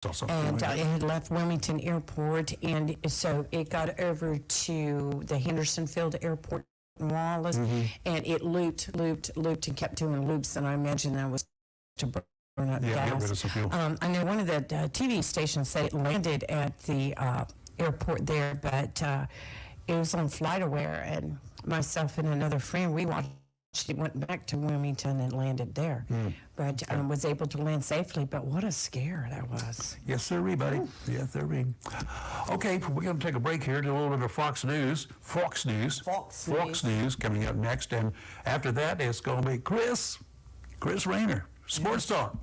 And it had left Wilmington Airport, and so it got over to the Hendersonfield Airport in Wallace, and it looped, and kept doing loops, and I imagine that was to burn up gas. Get rid of some fuel. I know one of the TV stations said it landed at the airport there, but it was on FlightAware, and myself and another friend, we watched. She went back to Wilmington and landed there, but was able to land safely. But what a scare that was. Yes, sir, buddy. Yes, sir. Okay, we're going to take a break here, do a little bit of Fox News coming up next. And after that, it's going to be Chris Raynor, Sports Talk.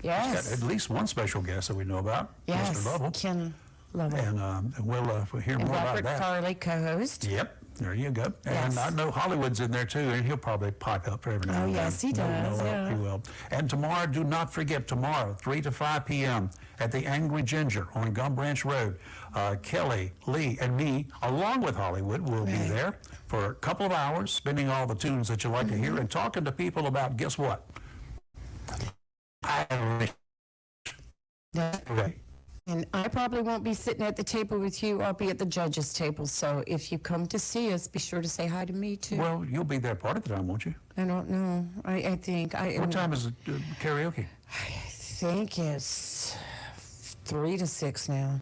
Yes. He's got at least one special guest that we know about, yes, Mr. Lovell. Ken Lovell. And we'll hear more about that. Robert Farley, co-host. Yep. There you go. Yes. And I know Hollywood's in there too, and he'll probably pop up every now and then. Oh, yes, he does. He will. And tomorrow, do not forget, tomorrow, 3 to 5 p.m. at the Angry Ginger on Gum Branch Road. Kelly, Lee, and me, along with Hollywood, will be there for a couple of hours, spinning all the tunes that you like to hear and talking to people about, guess what? Irish. Okay. And I probably won't be sitting at the table with you. I'll be at the judges' table. So if you come to see us, be sure to say hi to me, too. Well, you'll be there part of the time, won't you? I don't know. I think. What time is karaoke? I think it's 3 to 6 now.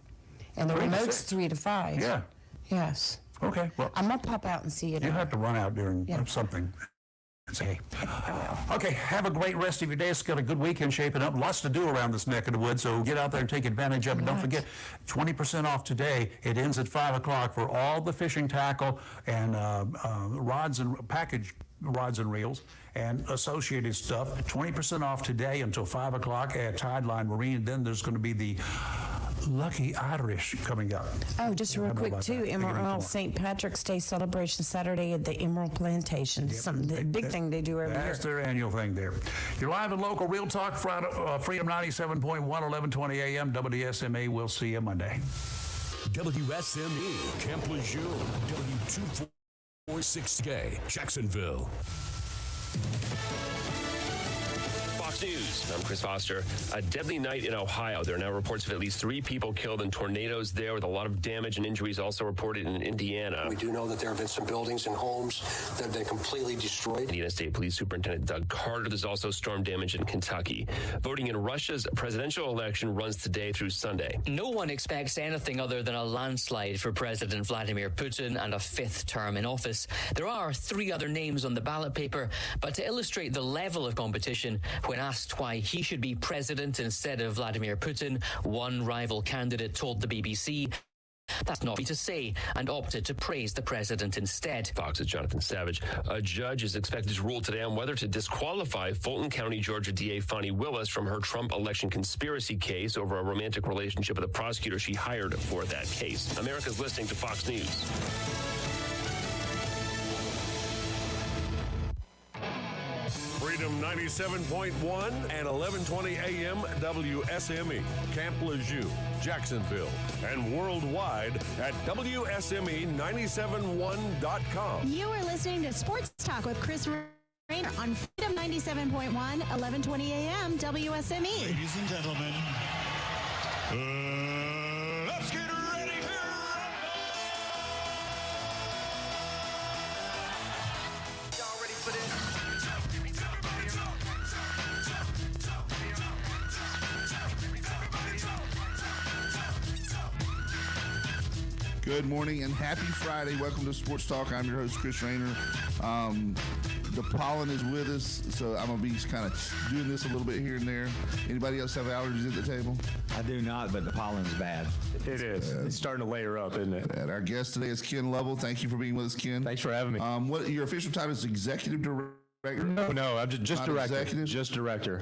And the 3 to remote's 6? 3 to 5. Yeah. Yes. Okay. Well, I'm going to pop out and see you. You have to run out during something. Say, okay, have a great rest of your day. It's got a good weekend shaping up. Lots to do around this neck of the woods, so get out there and take advantage of it. Don't forget, 20% off today. It ends at 5 o'clock for all the fishing tackle and package rods and reels and associated stuff. 20% off today until 5 o'clock at Tideline Marine. Then there's going to be the Lucky Irish coming up. Oh, just real quick, too, Emerald St. Patrick's Day celebration Saturday at the Emerald Plantation. The big thing they do every year. That's their annual thing there. You're live and local, Real Talk, Friday, Freedom 97.1, 1120 a.m., WSMA. We'll see you Monday. WSME, Camp Lejeune, W246K, Jacksonville. Fox News. I'm Chris Foster. A deadly night in Ohio. There are now reports of at least 3 people killed in tornadoes there, with a lot of damage and injuries also reported in Indiana. We do know that there have been some buildings and homes that have been completely destroyed. Indiana State Police Superintendent Doug Carter. There's also storm damage in Kentucky. Voting in Russia's presidential election runs today through Sunday. No one expects anything other than a landslide for President Vladimir Putin and a 5th term in office. There are 3 other names on the ballot paper, but to illustrate the level of competition, when asked why he should be president instead of Vladimir Putin, one rival candidate told the BBC that's not to say, and opted to praise the president instead. Fox's Jonathan Savage. A judge is expected to rule today on whether to disqualify Fulton County, Georgia DA Fonnie Willis from her Trump election conspiracy case over a romantic relationship with a prosecutor she hired for that case. America's listening to Fox News. Freedom 97.1 and 1120 AM WSME, Camp Lejeune, Jacksonville, and worldwide at WSME971.com. You are listening to Sports Talk with Chris Raynor on Freedom 97.1, 1120 AM WSME. Ladies and gentlemen, let's get ready to rumble! Y'all ready for this? Good morning and happy Friday. Welcome to Sports Talk. I'm your host, Chris Raynor. The pollen is with us, so I'm going to be kind of doing this a little bit here and there. Anybody else have allergies at the table? I do not, but the pollen's bad. It is. It's starting to layer up, isn't it? And our guest today is Ken Lovell. Thank you for being with us, Ken. Thanks for having me. What your official title is Executive Director? No, I'm just director. Executive? Just director.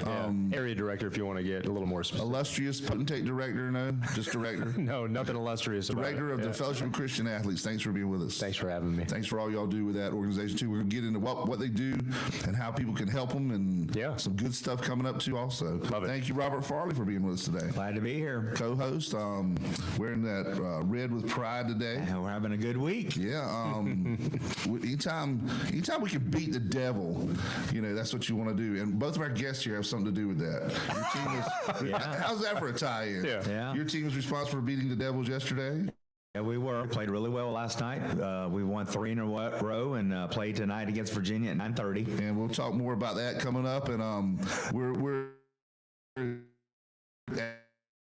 Area director, if you want to get a little more specific. Illustrious potentate director? No, just director. No, nothing illustrious about Director of the Fellowship of Christian Athletes. Thanks for being with us. Thanks for having me. Thanks for all y'all do with that organization too. We're gonna get into what they do and how people can help them, and some good stuff coming up too. Also, love it. Thank you, Robert Farley, for being with us today. Glad to be here. Co-host, wearing that red with pride today. And we're having a good week. Yeah. Anytime we can beat the devil that's what you want to do. And both of our guests here have something to do with that. Your team is, how's that for a tie-in? Yeah. Your team was responsible for beating the Devils yesterday? Yeah, we played really well last night. We won 3 in a row and played tonight against Virginia at 9:30. And we'll talk more about that coming up. And we're ending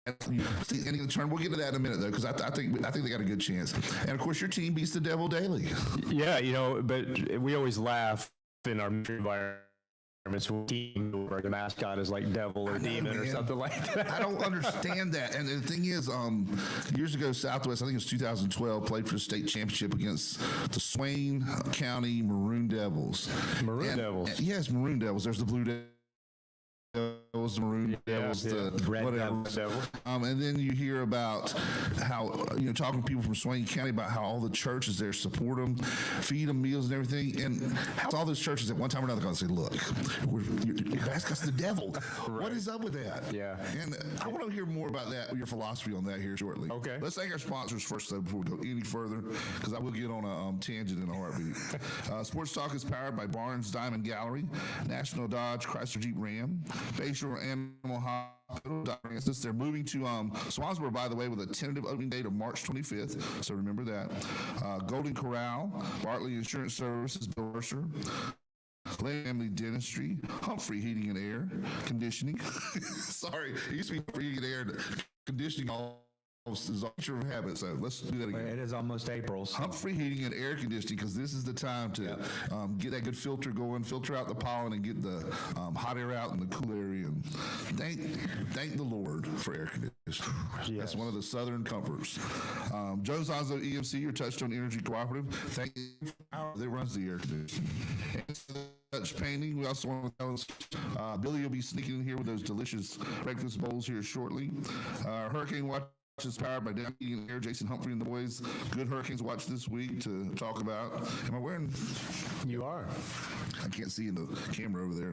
the turn. We'll get to that in a minute, though, because I think they got a good chance. And of course, your team beats the Devil daily. Yeah, but we always laugh in our environment. Team where the mascot is like devil or demon or something like that. I don't understand that. And the thing is, years ago, Southwest, I think it was 2012, played for the state championship against the Swain County Maroon Devils. Devils. Yes, Maroon Devils. There's the Blue Devils, the Maroon Devils, the Red whatever. Devils. And then you hear about how, talking to people from Swain County about how all the churches there support them, feed them meals and everything. And how all those churches at one time or another going to say, look, your mascot's the devil. Right. What is up with that? Yeah. And I want to hear more about that, your philosophy on that here shortly. Okay. Let's thank our sponsors first, though, before we go any further, because I will get on a tangent in a heartbeat. Sports Talk is powered by Barnes Diamond Gallery, National Dodge Chrysler Jeep Ram, Bayshore Animal Hospital. They're moving to Swansboro, by the way, with a tentative opening date of March 25th, so remember that. Golden Corral, Bartley Insurance Services, Bill Mercer, Lane Family Dentistry, Humphrey Heating and Air Conditioning. Sorry, it used to be Humphrey Heating and Air Conditioning is all your habit, so let's do that again. It is almost April. So. Humphrey Heating and Air Conditioning, because this is the time to get that good filter going, filter out the pollen, and get the hot air out and the cool air in. Thank the Lord for air conditioning. Yes. That's one of the Southern comforts. Jones Onzo EMC, your Touchstone Energy Cooperative. Thank you for the power that runs the air conditioning. Touch Painting. We also want to tell us Billy will be sneaking in here with those delicious breakfast bowls here shortly. Hurricane Watch is powered by Dan and Air, Jason Humphrey and the boys. Good Hurricanes Watch this week to talk about. Am I wearing? You are. I can't see in the camera over there.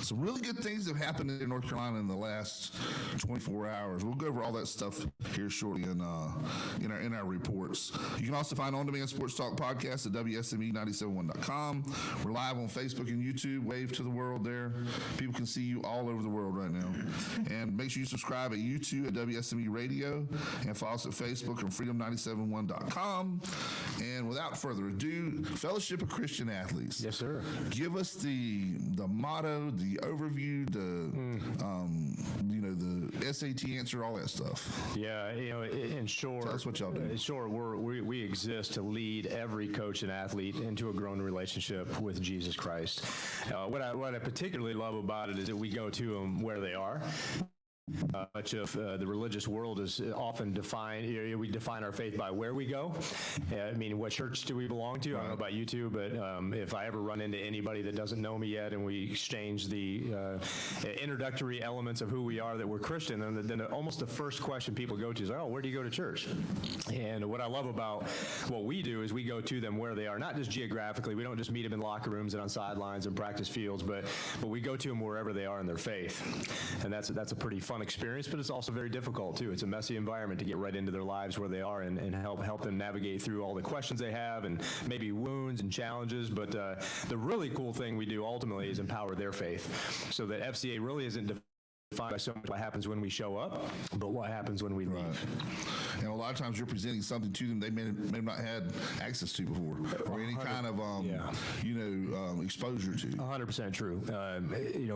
Some really good things have happened in North Carolina in the last 24 hours. We'll go over all that stuff here shortly in our reports. You can also find on-demand Sports Talk podcasts at WSME971.com. We're live on Facebook and YouTube. Wave to the world there. People can see you all over the world right now. And make sure you subscribe at YouTube at WSME Radio and follow us at Facebook and freedom971.com. And without further ado, Fellowship of Christian Athletes. Yes, sir. Give us the motto, the overview, the SAT answer, all that stuff. Yeah, in short, tell us what y'all do. In short, we exist to lead every coach and athlete into a growing relationship with Jesus Christ. What I particularly love about it is that we go to them where they are. Much of the religious world is often defined, we define our faith by where we go. I mean, what church do we belong to? I don't know about you two, but if I ever run into anybody that doesn't know me yet and we exchange the introductory elements of who we are, that we're Christian, then almost the first question people go to is, oh, where do you go to church? And what I love about what we do is we go to them where they are, not just geographically. We don't just meet them in locker rooms and on sidelines and practice fields, but we go to them wherever they are in their faith. And that's a pretty fun experience, but it's also very difficult too. It's a messy environment to get right into their lives where they are and help them navigate through all the questions they have and maybe wounds and challenges. But the really cool thing we do ultimately is empower their faith, so that FCA really isn't defined by so much what happens when we show up, but what happens when we leave. And a lot of times you're presenting something to them they may have not had access to before, or any kind of exposure to. 100% true.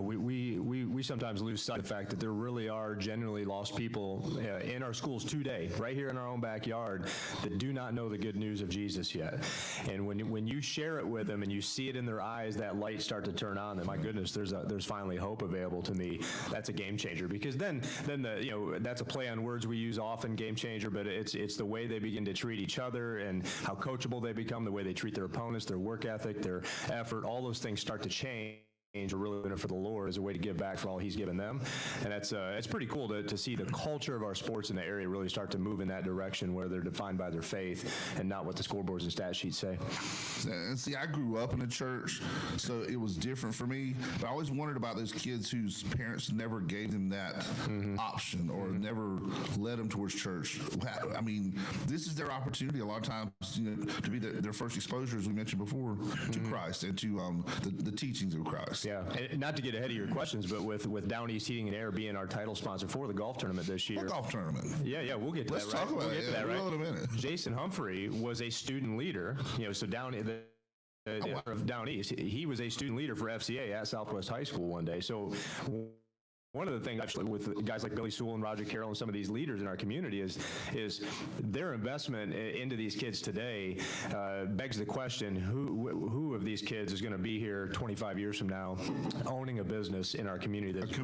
We sometimes lose sight of the fact that there really are genuinely lost people in our schools today, right here in our own backyard, that do not know the good news of Jesus yet. And when you share it with them and you see it in their eyes, that light start to turn on, that my goodness, there's finally hope available to me. That's a game changer, because then that's a play on words we use often, game changer, but it's the way they begin to treat each other and how coachable they become, the way they treat their opponents, their work ethic, their effort, all those things start to change are really doing it for the Lord as a way to give back for all he's given them. And that's it's pretty cool to see the culture of our sports in the area really start to move in that direction where they're defined by their faith and not what the scoreboards and stat sheets say. And see, I grew up in a church, so it was different for me. But I always wondered about those kids whose parents never gave them that option or never led them towards church. I mean, this is their opportunity a lot of times, to be their first exposure, as we mentioned before, to Christ and to the teachings of Christ. Yeah, and not to get ahead of your questions, but with Down East Heating and Air being our title sponsor for the golf tournament this year. What golf tournament? Yeah, we'll get to Let's that. talk about it. That, right? We'll in a minute. Jason Humphrey was a student leader. So down Down East, he was a student leader for FCA at Southwest High School one day. So one of the things actually with guys like Billy Sewell and Roger Carroll and some of these leaders in our community is their investment into these kids today begs the question, who of these kids is going to be here 25 years from now owning a business in our community that's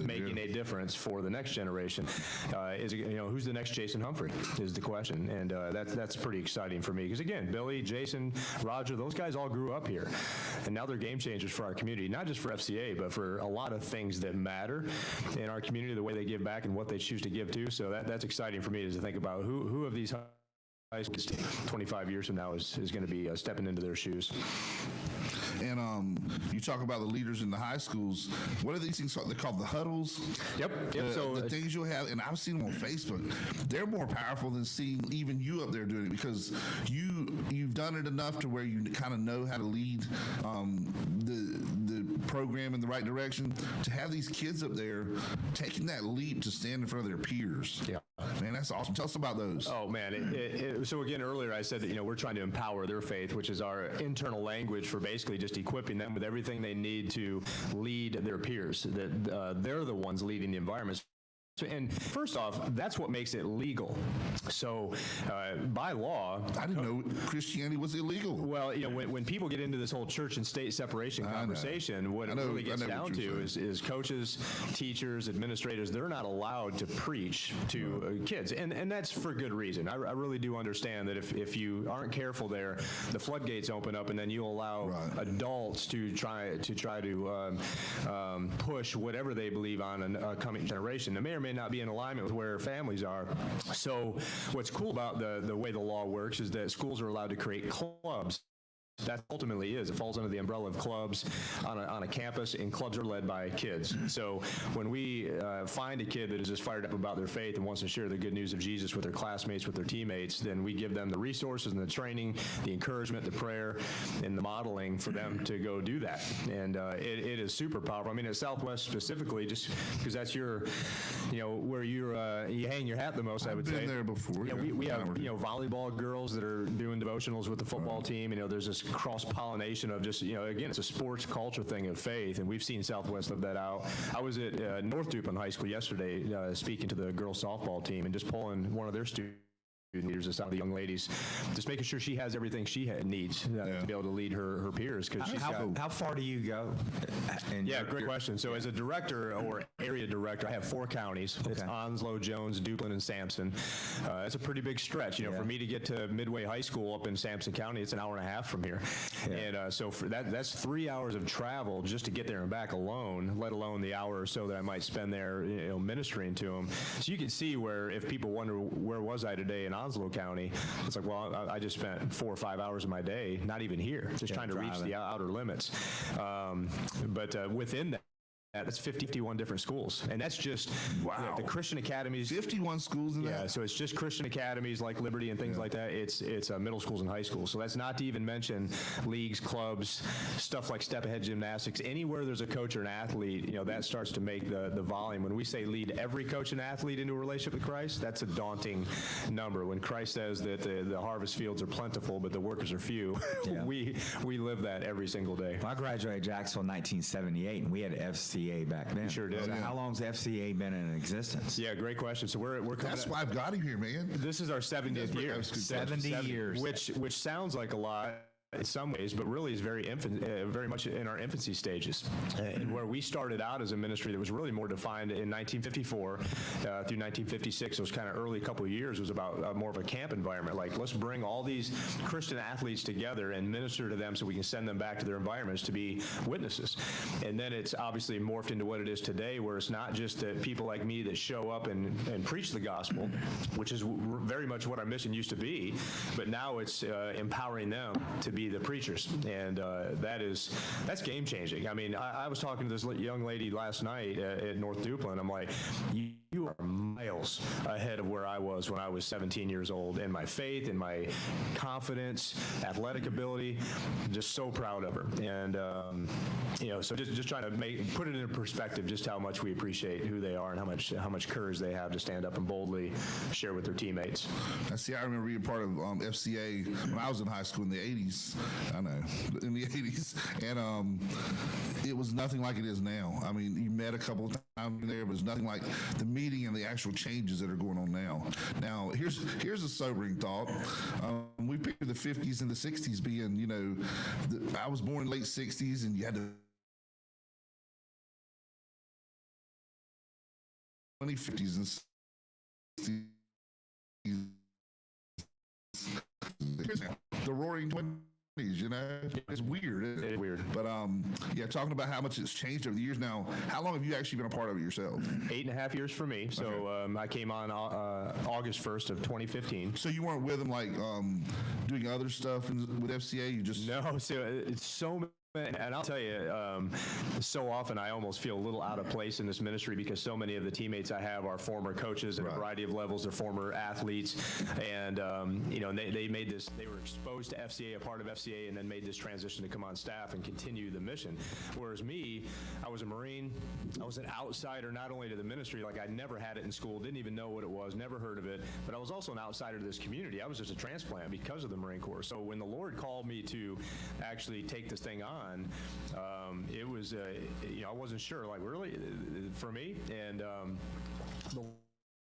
making a difference for the next generation? Who's the next Jason Humphrey is the question. And that's pretty exciting for me because, again, Billy, Jason, Roger, those guys all grew up here. And now they're game changers for our community, not just for FCA, but for a lot of things that matter in our community, the way they give back and what they choose to give to. So that's exciting for me to think about who of these high schools 25 years from now is going to be stepping into their shoes. And you talk about the leaders in the high schools. What are these things called? They're called the huddles. Yep. So the things you'll have, and I've seen them on Facebook. They're more powerful than seeing even you up there doing it because you've done it enough to where you kind of know how to lead the program in the right direction. To have these kids up there taking that leap to stand in front of their peers. Yeah. Man, that's awesome. Tell us about those. Oh, man. So, again, earlier I said that, we're trying to empower their faith, which is our internal language for basically just equipping them with everything they need to lead their peers, that they're the ones leading the environment. And first off, that's what makes it legal. So by law, I didn't know Christianity was illegal. Well, when people get into this whole church and state separation conversation, what it really gets down to is coaches, teachers, administrators, they're not allowed to preach to kids. And that's for good reason. I really do understand that if you aren't careful there, the floodgates open up and then you allow adults to try to push whatever they believe on a coming generation. They may or may not be in alignment with where families are. So what's cool about the way the law works is that schools are allowed to create clubs. That ultimately is. It falls under the umbrella of clubs on a campus, and clubs are led by kids. So when we find a kid that is just fired up about their faith and wants to share the good news of Jesus with their classmates, with their teammates, then we give them the resources and the training, the encouragement, the prayer, and the modeling for them to go do that. And it is super powerful. I mean, at Southwest specifically, just because that's your, where you hang your hat the most, I would say. I've been there before. We have, volleyball girls that are doing devotionals with the football team. There's this cross-pollination of just, again, it's a sports culture thing of faith, and we've seen Southwest live that out. I was at North Dupin High School yesterday speaking to the girls softball team and just pulling one of their students leaders, just out of the young ladies, just making sure she has everything she needs to be able to lead her peers. Because how far do you go? Great question. So as a director or area director, I have 4 counties. Okay. It's Onslow, Jones, Duplin, and Sampson. It's a pretty big stretch. For me to get to Midway High School up in Sampson County, it's an hour and a half from here. Yeah. And so for that's 3 hours of travel just to get there and back alone, let alone the hour or so that I might spend there, ministering to them. So you can see where if people wonder where was I today in Onslow County, it's like, well, I just spent 4 or 5 hours of my day not even here, just trying to reach the outer limits. But within that, that's 51 different schools, and that's just the Christian academies. 51 schools in that? Yeah, so it's just Christian academies like Liberty and things like that. It's middle schools and high schools. So that's not to even mention leagues, clubs, stuff like step ahead gymnastics. Anywhere there's a coach or an athlete, that starts to make the volume. When we say lead every coach and athlete into a relationship with Christ, that's a daunting number. When Christ says that the harvest fields are plentiful, but the workers are few, we live that every single day. Well, I graduated Jacksonville in 1978, and we had FCA back then. You sure did. So how long's FCA been in existence? Yeah, great question. So we're coming. That's why I've got him here, man. This is our 70th year. 70 years. Which sounds like a lot. in some ways, but really is very much in our infancy stages. And where we started out as a ministry that was really more defined in 1954 through 1956, those kind of early couple of years was about more of a camp environment. Like, let's bring all these Christian athletes together and minister to them so we can send them back to their environments to be witnesses. And then it's obviously morphed into what it is today, where it's not just the people like me that show up and preach the gospel, which is very much what our mission used to be, but now it's empowering them to be the preachers, and that's game changing. I mean, I was talking to this young lady last night at North Duplin. I'm like, you are miles ahead of where I was when I was 17 years old in my faith, in my confidence, athletic ability. I'm just so proud of her, and so just trying to put it in perspective, just how much we appreciate who they are and how much courage they have to stand up and boldly share with their teammates. I remember being part of FCA when I was in high school in the 80s. I know, in the 80s. And it was nothing like it is now. I mean, you met a couple of times there, but it's nothing like the meeting and the actual changes that are going on now. Now, here's a sobering thought. We picture the 50s and the 60s being, I was born in late 60s, and you had to 2050s and 60s. The roaring 20s, it's weird. It's weird. But talking about how much it's changed over the years now, how long have you actually been a part of it yourself? 8.5 years for me. So okay. I came on August 1st of 2015. So you weren't with them doing other stuff with FCA? You just... No, so it's so... And I'll tell you, so often I almost feel a little out of place in this ministry because so many of the teammates I have are former coaches at a variety of levels. They're former athletes, and they made this. They were exposed to FCA, a part of FCA, and then made this transition to come on staff and continue the mission. Whereas me, I was a Marine. I was an outsider, not only to the ministry, like I never had it in school, didn't even know what it was, never heard of it, but I was also an outsider to this community. I was just a transplant because of the Marine Corps. So when the Lord called me to actually take this thing on, it was, I wasn't sure, like, really, for me, and the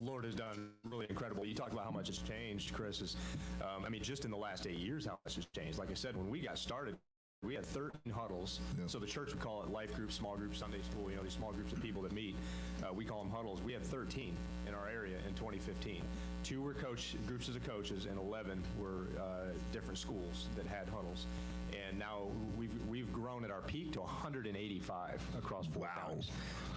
Lord has done really incredible. You talk about how much it's changed, Chris, just in the last 8 years, how much has changed. Like I said, when we got started, we had 13 huddles. Yeah. So the church would call it life groups, small groups, Sunday school, these small groups of people that meet. We call them huddles. We had 13 in our area in 2015. 2 were groups of coaches, and 11 were different schools that had huddles. And now we've grown at our peak to 185 across 4 counties.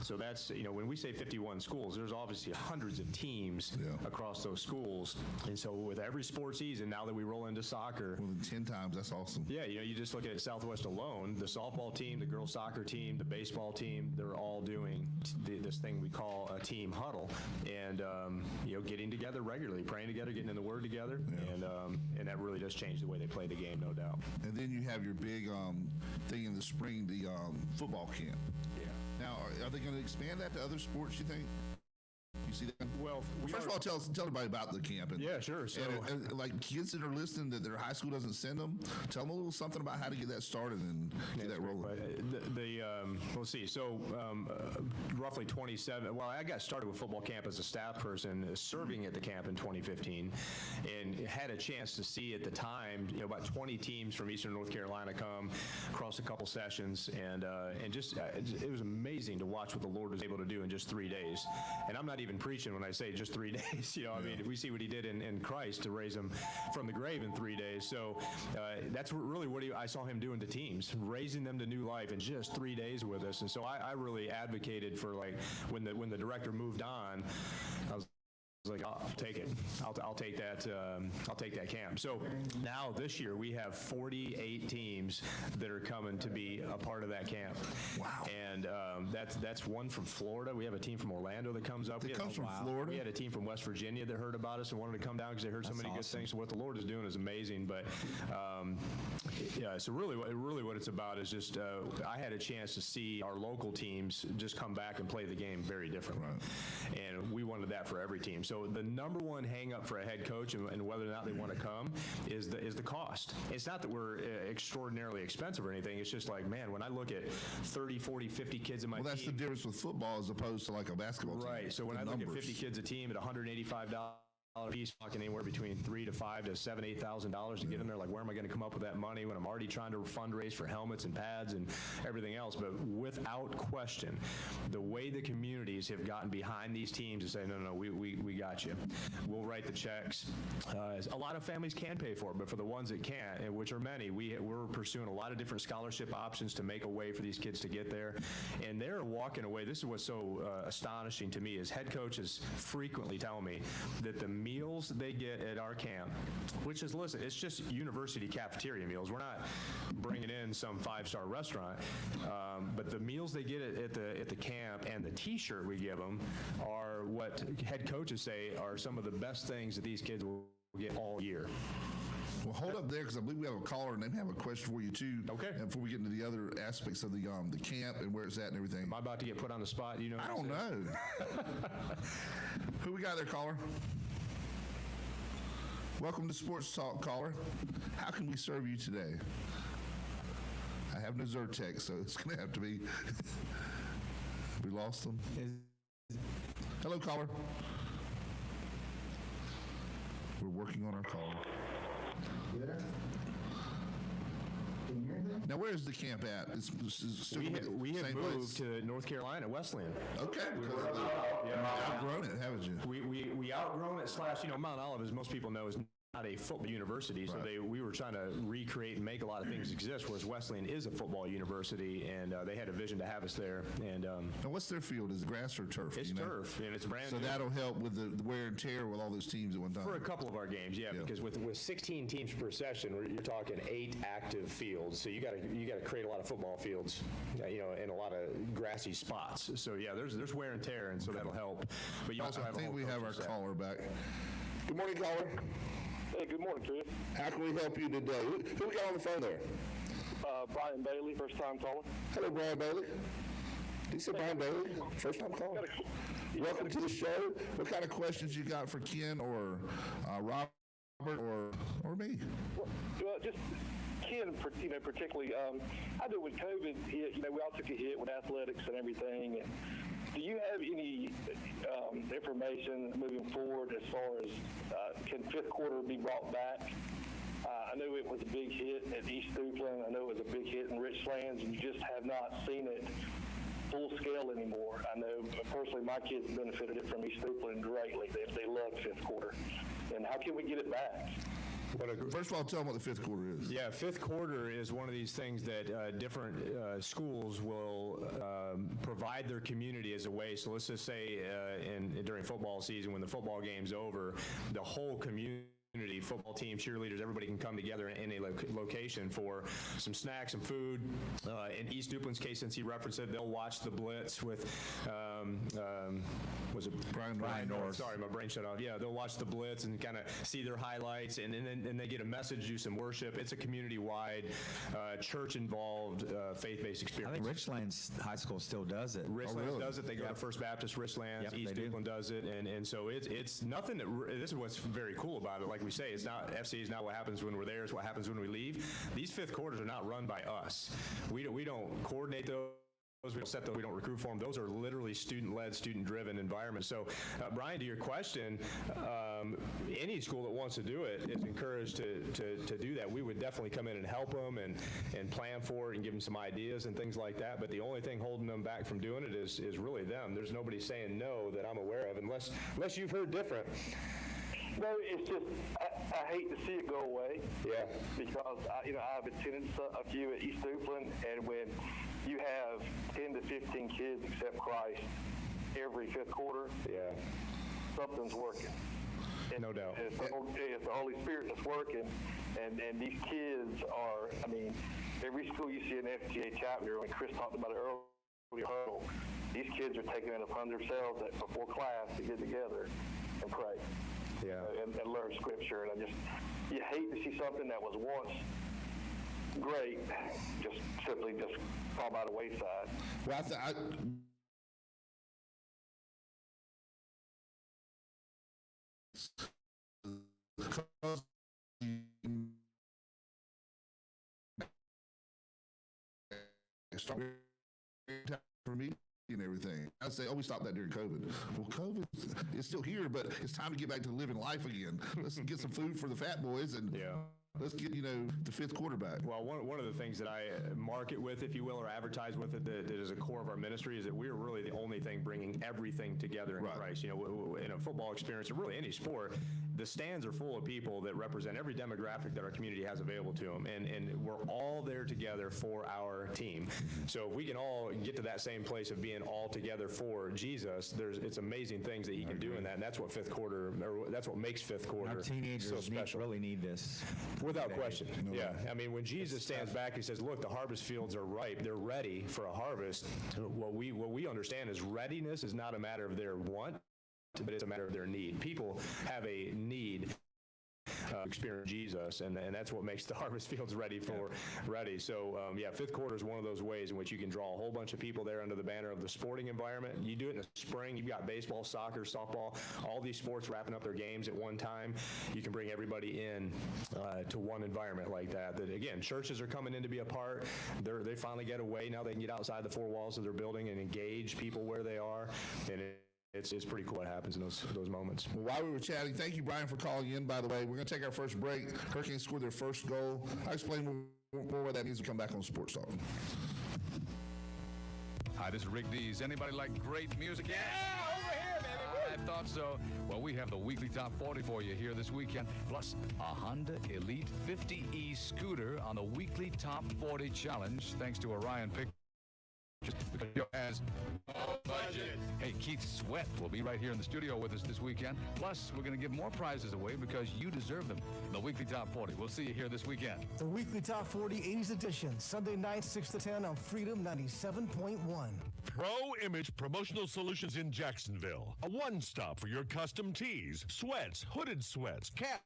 So that's, when we say 51 schools, there's obviously hundreds of teams across those schools. And so with every sport season, now that we roll into soccer. More than 10 times, that's awesome. Yeah, you just look at Southwest alone, the softball team, the girls soccer team, the baseball team, they're all doing this thing we call a team huddle. And, getting together regularly, praying together, getting in the Word together. Yeah. And that really does change the way they play the game, no doubt. And then you have your big thing in the spring, the football camp. Yeah. Now, are they going to expand that to other sports, you think? You see that? Well, first of all, tell everybody about the camp. Yeah, sure. So, and like kids that are listening that their high school doesn't send them, tell them a little something about how to get that started and get that rolling. Let's see. So, roughly 27. Well, I got started with football camp as a staff person, serving at the camp in 2015, and had a chance to see at the time, about 20 teams from Eastern North Carolina come across a couple sessions, and just it was amazing to watch what the Lord was able to do in just 3 days. And I'm not even preaching when I say just 3 days. I mean, we see what he did in Christ to raise him from the grave in 3 days. So that's really what I saw him doing to teams, raising them to new life in just 3 days with us. And so I really advocated for, like, when the director moved on, I was like, I'll take it. I'll take that. I'll take that camp. So now this year we have 48 teams that are coming to be a part of that camp. Wow. And that's one from Florida. We have a team from Orlando that comes up. That comes from Florida. We had a team from West Virginia that heard about us and wanted to come down because they heard so many good things. So what the Lord is doing is amazing. But so really what it's about is just I had a chance to see our local teams just come back and play the game very differently. Right. And we wanted that for every team. So the number one hang up for a head coach and whether or not they want to come is the cost. It's not that we're extraordinarily expensive or anything. It's just like, man, when I look at 30, 40, 50 kids in my team. Well, that's the difference with football as opposed to like a basketball team. Right. So when I look at 50 kids a team at $185 piece, talking anywhere between $3,000 to $5,000 to $7,000, $8,000 to get in there. Like, where am I going to come up with that money when I'm already trying to fundraise for helmets and pads and everything else? But without question, the way the communities have gotten behind these teams and say, no, we got you. We'll write the checks. A lot of families can pay for it, but for the ones that can't, and which are many, we're pursuing a lot of different scholarship options to make a way for these kids to get there. And they're walking away. This is what's so astonishing to me is head coaches frequently tell me that the meals they get at our camp, which is, listen, it's just university cafeteria meals. We're not bringing in some five-star restaurant, but the meals they get at the camp and the T-shirt we give them are what head coaches say are some of the best things that these kids will get all year. Well, hold up there because I believe we have a caller and they have a question for you too. Okay. And before we get into the other aspects of the camp and where it's at and everything. Am I about to get put on the spot? You know? I don't know. Who we got there, caller? Welcome to Sports Talk, caller. How can we serve you today? I have no Zyrtec, so it's going to have to be. We lost them. Hello, caller. We're working on our caller. You there? Can you hear anything? Now, where is the camp at? It's still We have same moved place? to North Carolina, Wesleyan. Okay. Yeah. Outgrown it, haven't you? We outgrown it / Mount Olive, as most people know, is not a football university, so we were trying to recreate and make a lot of things exist, whereas Wesleyan is a football university, and they had a vision to have us there. And now, what's their field? Is it grass or turf? It's turf, and it's brand new. So that'll help with the wear and tear with all those teams at one time? For a couple of our games, yeah. Because with 16 teams per session, you're talking 8 active fields, so you got to create a lot of football fields, in a lot of grassy spots. So yeah, there's wear and tear, and so that'll help. But you also have. I think we have our caller back. Good morning, caller. Hey, good morning, Chris. How can we help you today? Who we got on the phone there? Brian Bailey, first time caller. Hello, Brian Bailey. Did you say Brian Bailey? First time caller? Welcome to the show. What kind of questions you got for Ken or Robert or me? Well, just Ken, particularly. I know when COVID hit, we all took a hit with athletics and everything. And do you have any information moving forward as far as can fifth quarter be brought back? I know it was a big hit at East Duplin. I know it was a big hit in Richlands, and you just have not seen it full scale anymore. I know personally my kids benefited from East Duplin greatly. They loved fifth quarter. And how can we get it back? First of all, tell them what the fifth quarter is. Yeah, fifth quarter is one of these things that different schools will provide their community as a way. So let's just say during football season, when the football game's over, the whole community, football team, cheerleaders, everybody can come together in a location for some snacks, some food. In East Duplin's case, since he referenced it, they'll watch the Blitz with, was it Brian North? Sorry, my brain shut off. Yeah, they'll watch the Blitz and kind of see their highlights, and then they get a message, do some worship. It's a community-wide, church-involved, faith-based experience. I think Richlands High School still does it. Richlands does it. They go to First Baptist Richlands. Yep, East Duplin does it, and so it's nothing that. This is what's very cool about it. Like we say, it's not FCA is not what happens when we're there. It's what happens when we leave. These fifth quarters are not run by us. We don't coordinate those. We don't set those. We don't recruit for them. Those are literally student-led, student-driven environments. So, Brian, to your question, any school that wants to do it is encouraged to do that. We would definitely come in and help them and plan for it and give them some ideas and things like that. But the only thing holding them back from doing it is really them. There's nobody saying no that I'm aware of, unless you've heard different. No, it's just I hate to see it go away. Yeah. Because I've attended a few at East Duplin, and when you have 10 to 15 kids accept Christ every fifth quarter, something's working. And no doubt. It's the Holy Spirit that's working, and these kids are. I mean, every school you see an FTA chapter. When Chris talked about it earlier, these kids are taking it upon themselves before class to get together and pray. Yeah. And learn scripture, and you hate to see something that was once great just simply fall by the wayside. Well, for me and everything. I say, oh, we stopped that during COVID. Well, COVID is still here, but it's time to get back to living life again. Let's get some food for the fat boys and let's get, the fifth quarterback. Well, one of the things that I market with, if you will, or advertise with it that is a core of our ministry is that we're really the only thing bringing everything together in Christ. In a football experience or really any sport, the stands are full of people that represent every demographic that our community has available to them, and we're all there together for our team. So if we can all get to that same place of being all together for Jesus, it's amazing things that he can do in that, and that's what that's what makes fifth quarter Our teenagers so special. really need this. Without question. Yeah. I mean, when Jesus stands back, he says, look, the harvest fields are ripe. They're ready for a harvest. What we understand is readiness is not a matter of their want, but it's a matter of their need. People have a need experience Jesus, and that's what makes the harvest fields ready. So, fifth quarter is one of those ways in which you can draw a whole bunch of people there under the banner of the sporting environment. You do it in the spring. You've got baseball, soccer, softball, all these sports wrapping up their games at one time. You can bring everybody in to one environment like that. That, again, churches are coming in to be a part. They finally get away. Now they can get outside the four walls of their building and engage people where they are. And it's pretty cool what happens in those moments. Well, while we were chatting, thank you, Brian, for calling in, by the way. We're going to take our first break. Hurricanes scored their first goal. I'll explain more what that means when we come back on Sports Talk. Hi, this is Rick Dees. Anybody like great music? Yeah, over here, baby. I thought so. Well, we have the weekly top 40 for you here this weekend, plus a Honda Elite 50E scooter on the weekly top 40 challenge, thanks to Orion Pictures. Because has no budget. Hey, Keith Sweat will be right here in the studio with us this weekend. Plus, we're going to give more prizes away because you deserve them. The weekly top 40. We'll see you here this weekend. The weekly top 40 80s edition, Sunday night, 6 to 10 on Freedom 97.1. Pro Image Promotional Solutions in Jacksonville. A one-stop for your custom tees, sweats, hooded sweats, caps,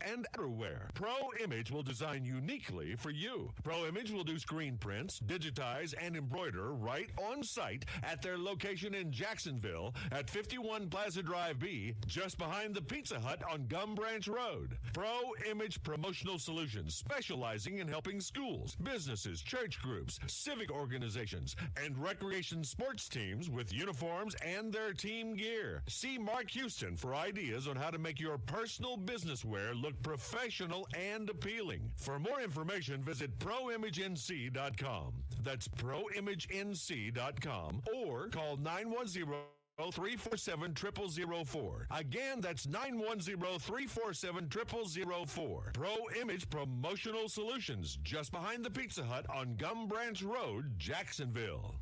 and outerwear. Pro Image will design uniquely for you. Pro Image will do screen prints, digitize, and embroider right on site at their location in Jacksonville at 51 Plaza Drive B, just behind the Pizza Hut on Gum Branch Road. Pro Image Promotional Solutions, specializing in helping schools, businesses, church groups, civic organizations, and recreation sports teams with uniforms and their team gear. See Mark Houston for ideas on how to make your personal business wear look professional and appealing. For more information, visit proimagenc.com. That's proimagenc.com or call 910-347-0004. Again, that's 910-347-0004. Pro Image Promotional Solutions, just behind the Pizza Hut on Gum Branch Road, Jacksonville.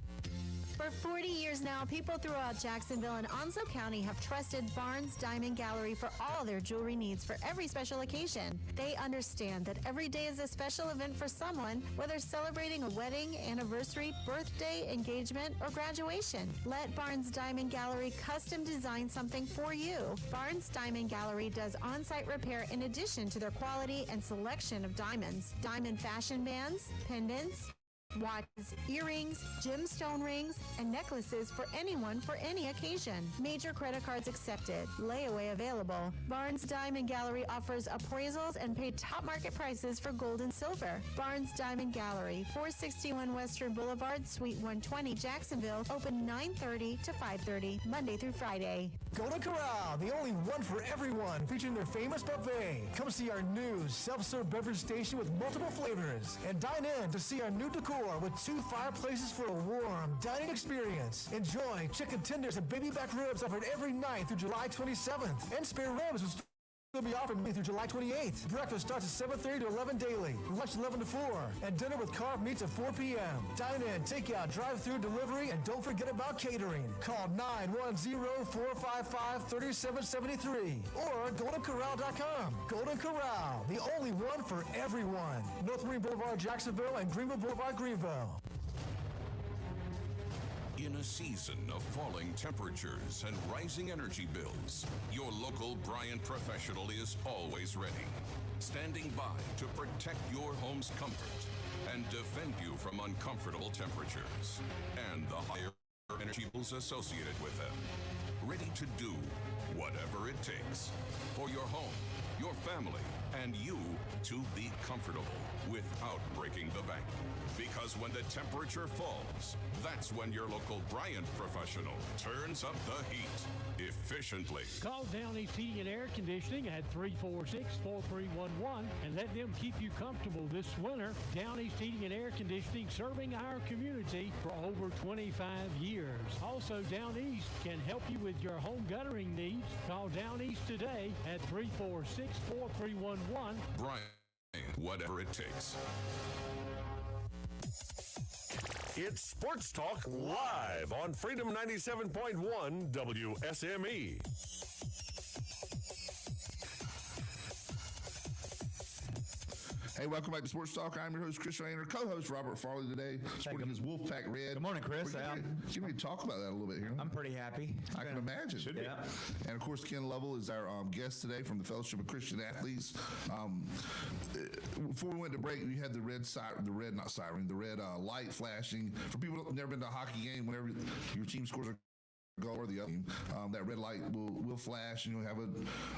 For 40 years now, people throughout Jacksonville and Onslow County have trusted Barnes Diamond Gallery for all their jewelry needs for every special occasion. They understand that every day is a special event for someone, whether celebrating a wedding, anniversary, birthday, engagement, or graduation. Let Barnes Diamond Gallery custom design something for you. Barnes Diamond Gallery does on-site repair in addition to their quality and selection of diamonds. Diamond fashion bands, pendants, watches, earrings, gemstone rings, and necklaces for anyone for any occasion. Major credit cards accepted. Layaway available. Barnes Diamond Gallery offers appraisals and pay top market prices for gold and silver. Barnes Diamond Gallery, 461 Western Boulevard, Suite 120, Jacksonville. Open 9:30 to 5:30, Monday through Friday. Golden Corral, the only one for everyone, featuring their famous buffet. Come see our new self-serve beverage station with multiple flavors. And dine in to see our new decor with 2 fireplaces for a warm dining experience. Enjoy chicken tenders and baby back ribs offered every night through July 27th. And spare ribs will be offered through July 28th. Breakfast starts at 7:30 to 11 daily. Lunch 11 to 4. And dinner with carved meats at 4 p.m. Dine in, take out, drive-through, delivery, and don't forget about catering. Call 910-455-3773 or goldencorral.com. Golden Corral, the only one for everyone. North Marine Boulevard, Jacksonville, and Greenville Boulevard, Greenville. In a season of falling temperatures and rising energy bills, your local Bryant professional is always ready, standing by to protect your home's comfort and defend you from uncomfortable temperatures and the higher energy bills associated with them. Ready to do whatever it takes for your home, your family, and you to be comfortable without breaking the bank. Because when the temperature falls, that's when your local Bryant professional turns up the heat efficiently. Call Down East Heating and Air Conditioning at 346-4311 and let them keep you comfortable this winter. Down East Heating and Air Conditioning, serving our community for over 25 years. Also, Down East can help you with your home guttering needs. Call Down East today at 346-4311. Bryant, whatever it takes. It's Sports Talk live on Freedom 97.1 WSME. Hey, welcome back to Sports Talk. I'm your host, Chris Raynor, co-host Robert Farley today, sporting his Wolfpack Red. Good morning, Chris. We're going to talk about that a little bit here. I'm pretty happy. I can imagine. Should be. Yeah. And, of course, Ken Lovell is our guest today from the Fellowship of Christian Athletes. Before we went to break, we had the red light flashing. For people who have never been to a hockey game, whenever your team scores a goal or the other team, that red light will flash, and you'll have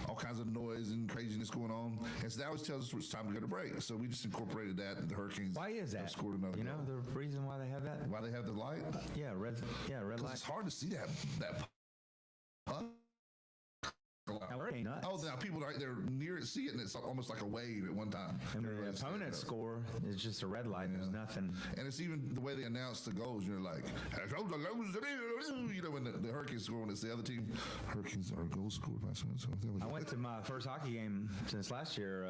all kinds of noise and craziness going on. And so that always tells us it's time to go to break. So we just incorporated that. The Hurricanes. Why is that? Scored another goal. The reason why they have that? Why they have the light? Red light. It's hard to see that puck. Oh, now people right there near it see it, and it's almost like a wave at one time. And the opponent's score is just a red light. There's nothing. And it's even the way they announce the goals. You're like, when the Hurricanes score, when it's the other team, Hurricanes are goal scored by someone. I went to my first hockey game since last year.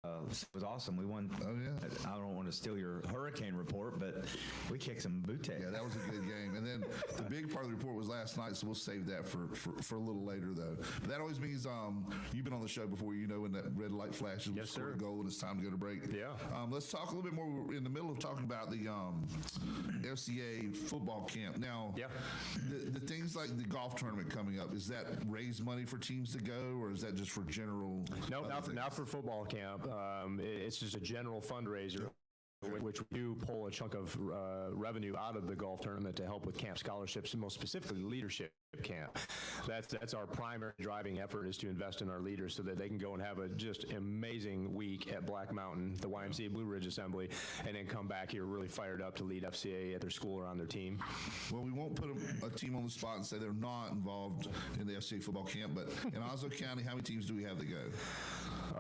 It was awesome. We won. Oh, yeah. I don't want to steal your Hurricane report, but we kicked some booty. Yeah, that was a good game. And then the big part of the report was last night, so we'll save that for a little later, though. But that always means you've been on the show before, when that red light flashes, we score a goal, and it's time to go to break. Yeah. Let's talk a little bit more. We're in the middle of talking about the FCA football camp. Now, the things like the golf tournament coming up, is that raise money for teams to go, or is that just for general? No, not for football camp. It's just a general fundraiser, which we do pull a chunk of revenue out of the golf tournament to help with camp scholarships, and most specifically leadership camp. That's our primary driving effort, is to invest in our leaders so that they can go and have a just amazing week at Black Mountain, the YMCA Blue Ridge Assembly, and then come back here really fired up to lead FCA at their school or on their team. Well, we won't put a team on the spot and say they're not involved in the FCA football camp, but in Onslow County, how many teams do we have that go? Go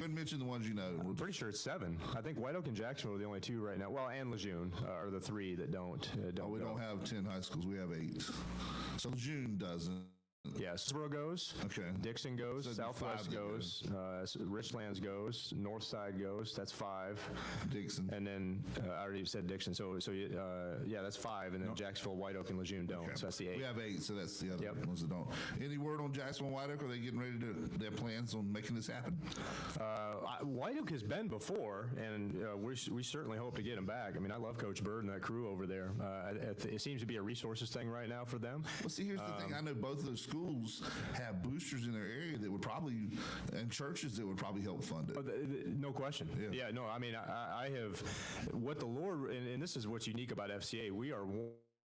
ahead and mention the ones you know. I'm pretty sure it's 7. I think White Oak and Jacksonville are the only 2 right now. Well, and Lejeune are the 3 that don't. We don't have 10 high schools. We have 8. So Lejeune doesn't. Yes, Hillsborough goes. Okay. Dixon goes. So Southwest goes. Richlands goes. Northside goes. That's 5. Dixon. And then I already said Dixon. So that's 5. And then Jacksonville, White Oak, and Lejeune don't. Okay. So that's the 8. We have 8. So that's the other ones that don't. Any word on Jacksonville, White Oak? Are they getting ready to? Their plans on making this happen? White Oak has been before, and we certainly hope to get them back. I mean, I love Coach Bird and that crew over there. It seems to be a resources thing right now for them. Well, see, here's the thing. I know both of those schools have boosters in their area that would probably, and churches that would probably help fund it. No question. Yeah, no, I mean, I have, what the Lord, and this is what's unique about FCA, we are